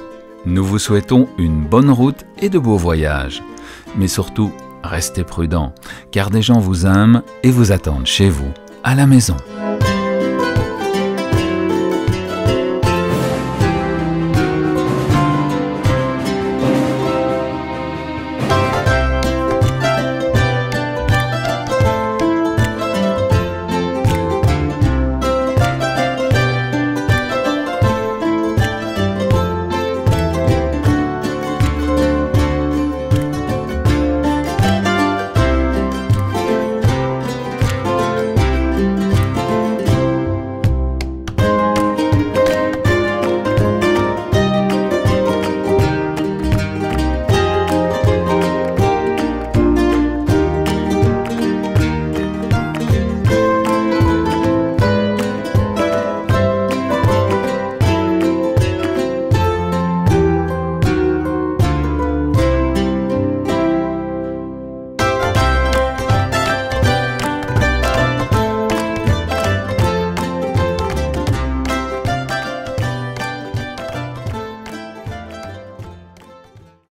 Speaker 1: Nous vous souhaitons une bonne route et de beaux voyages, mais surtout, restez prudents, car des gens vous aiment et vous attendent chez vous, à la maison.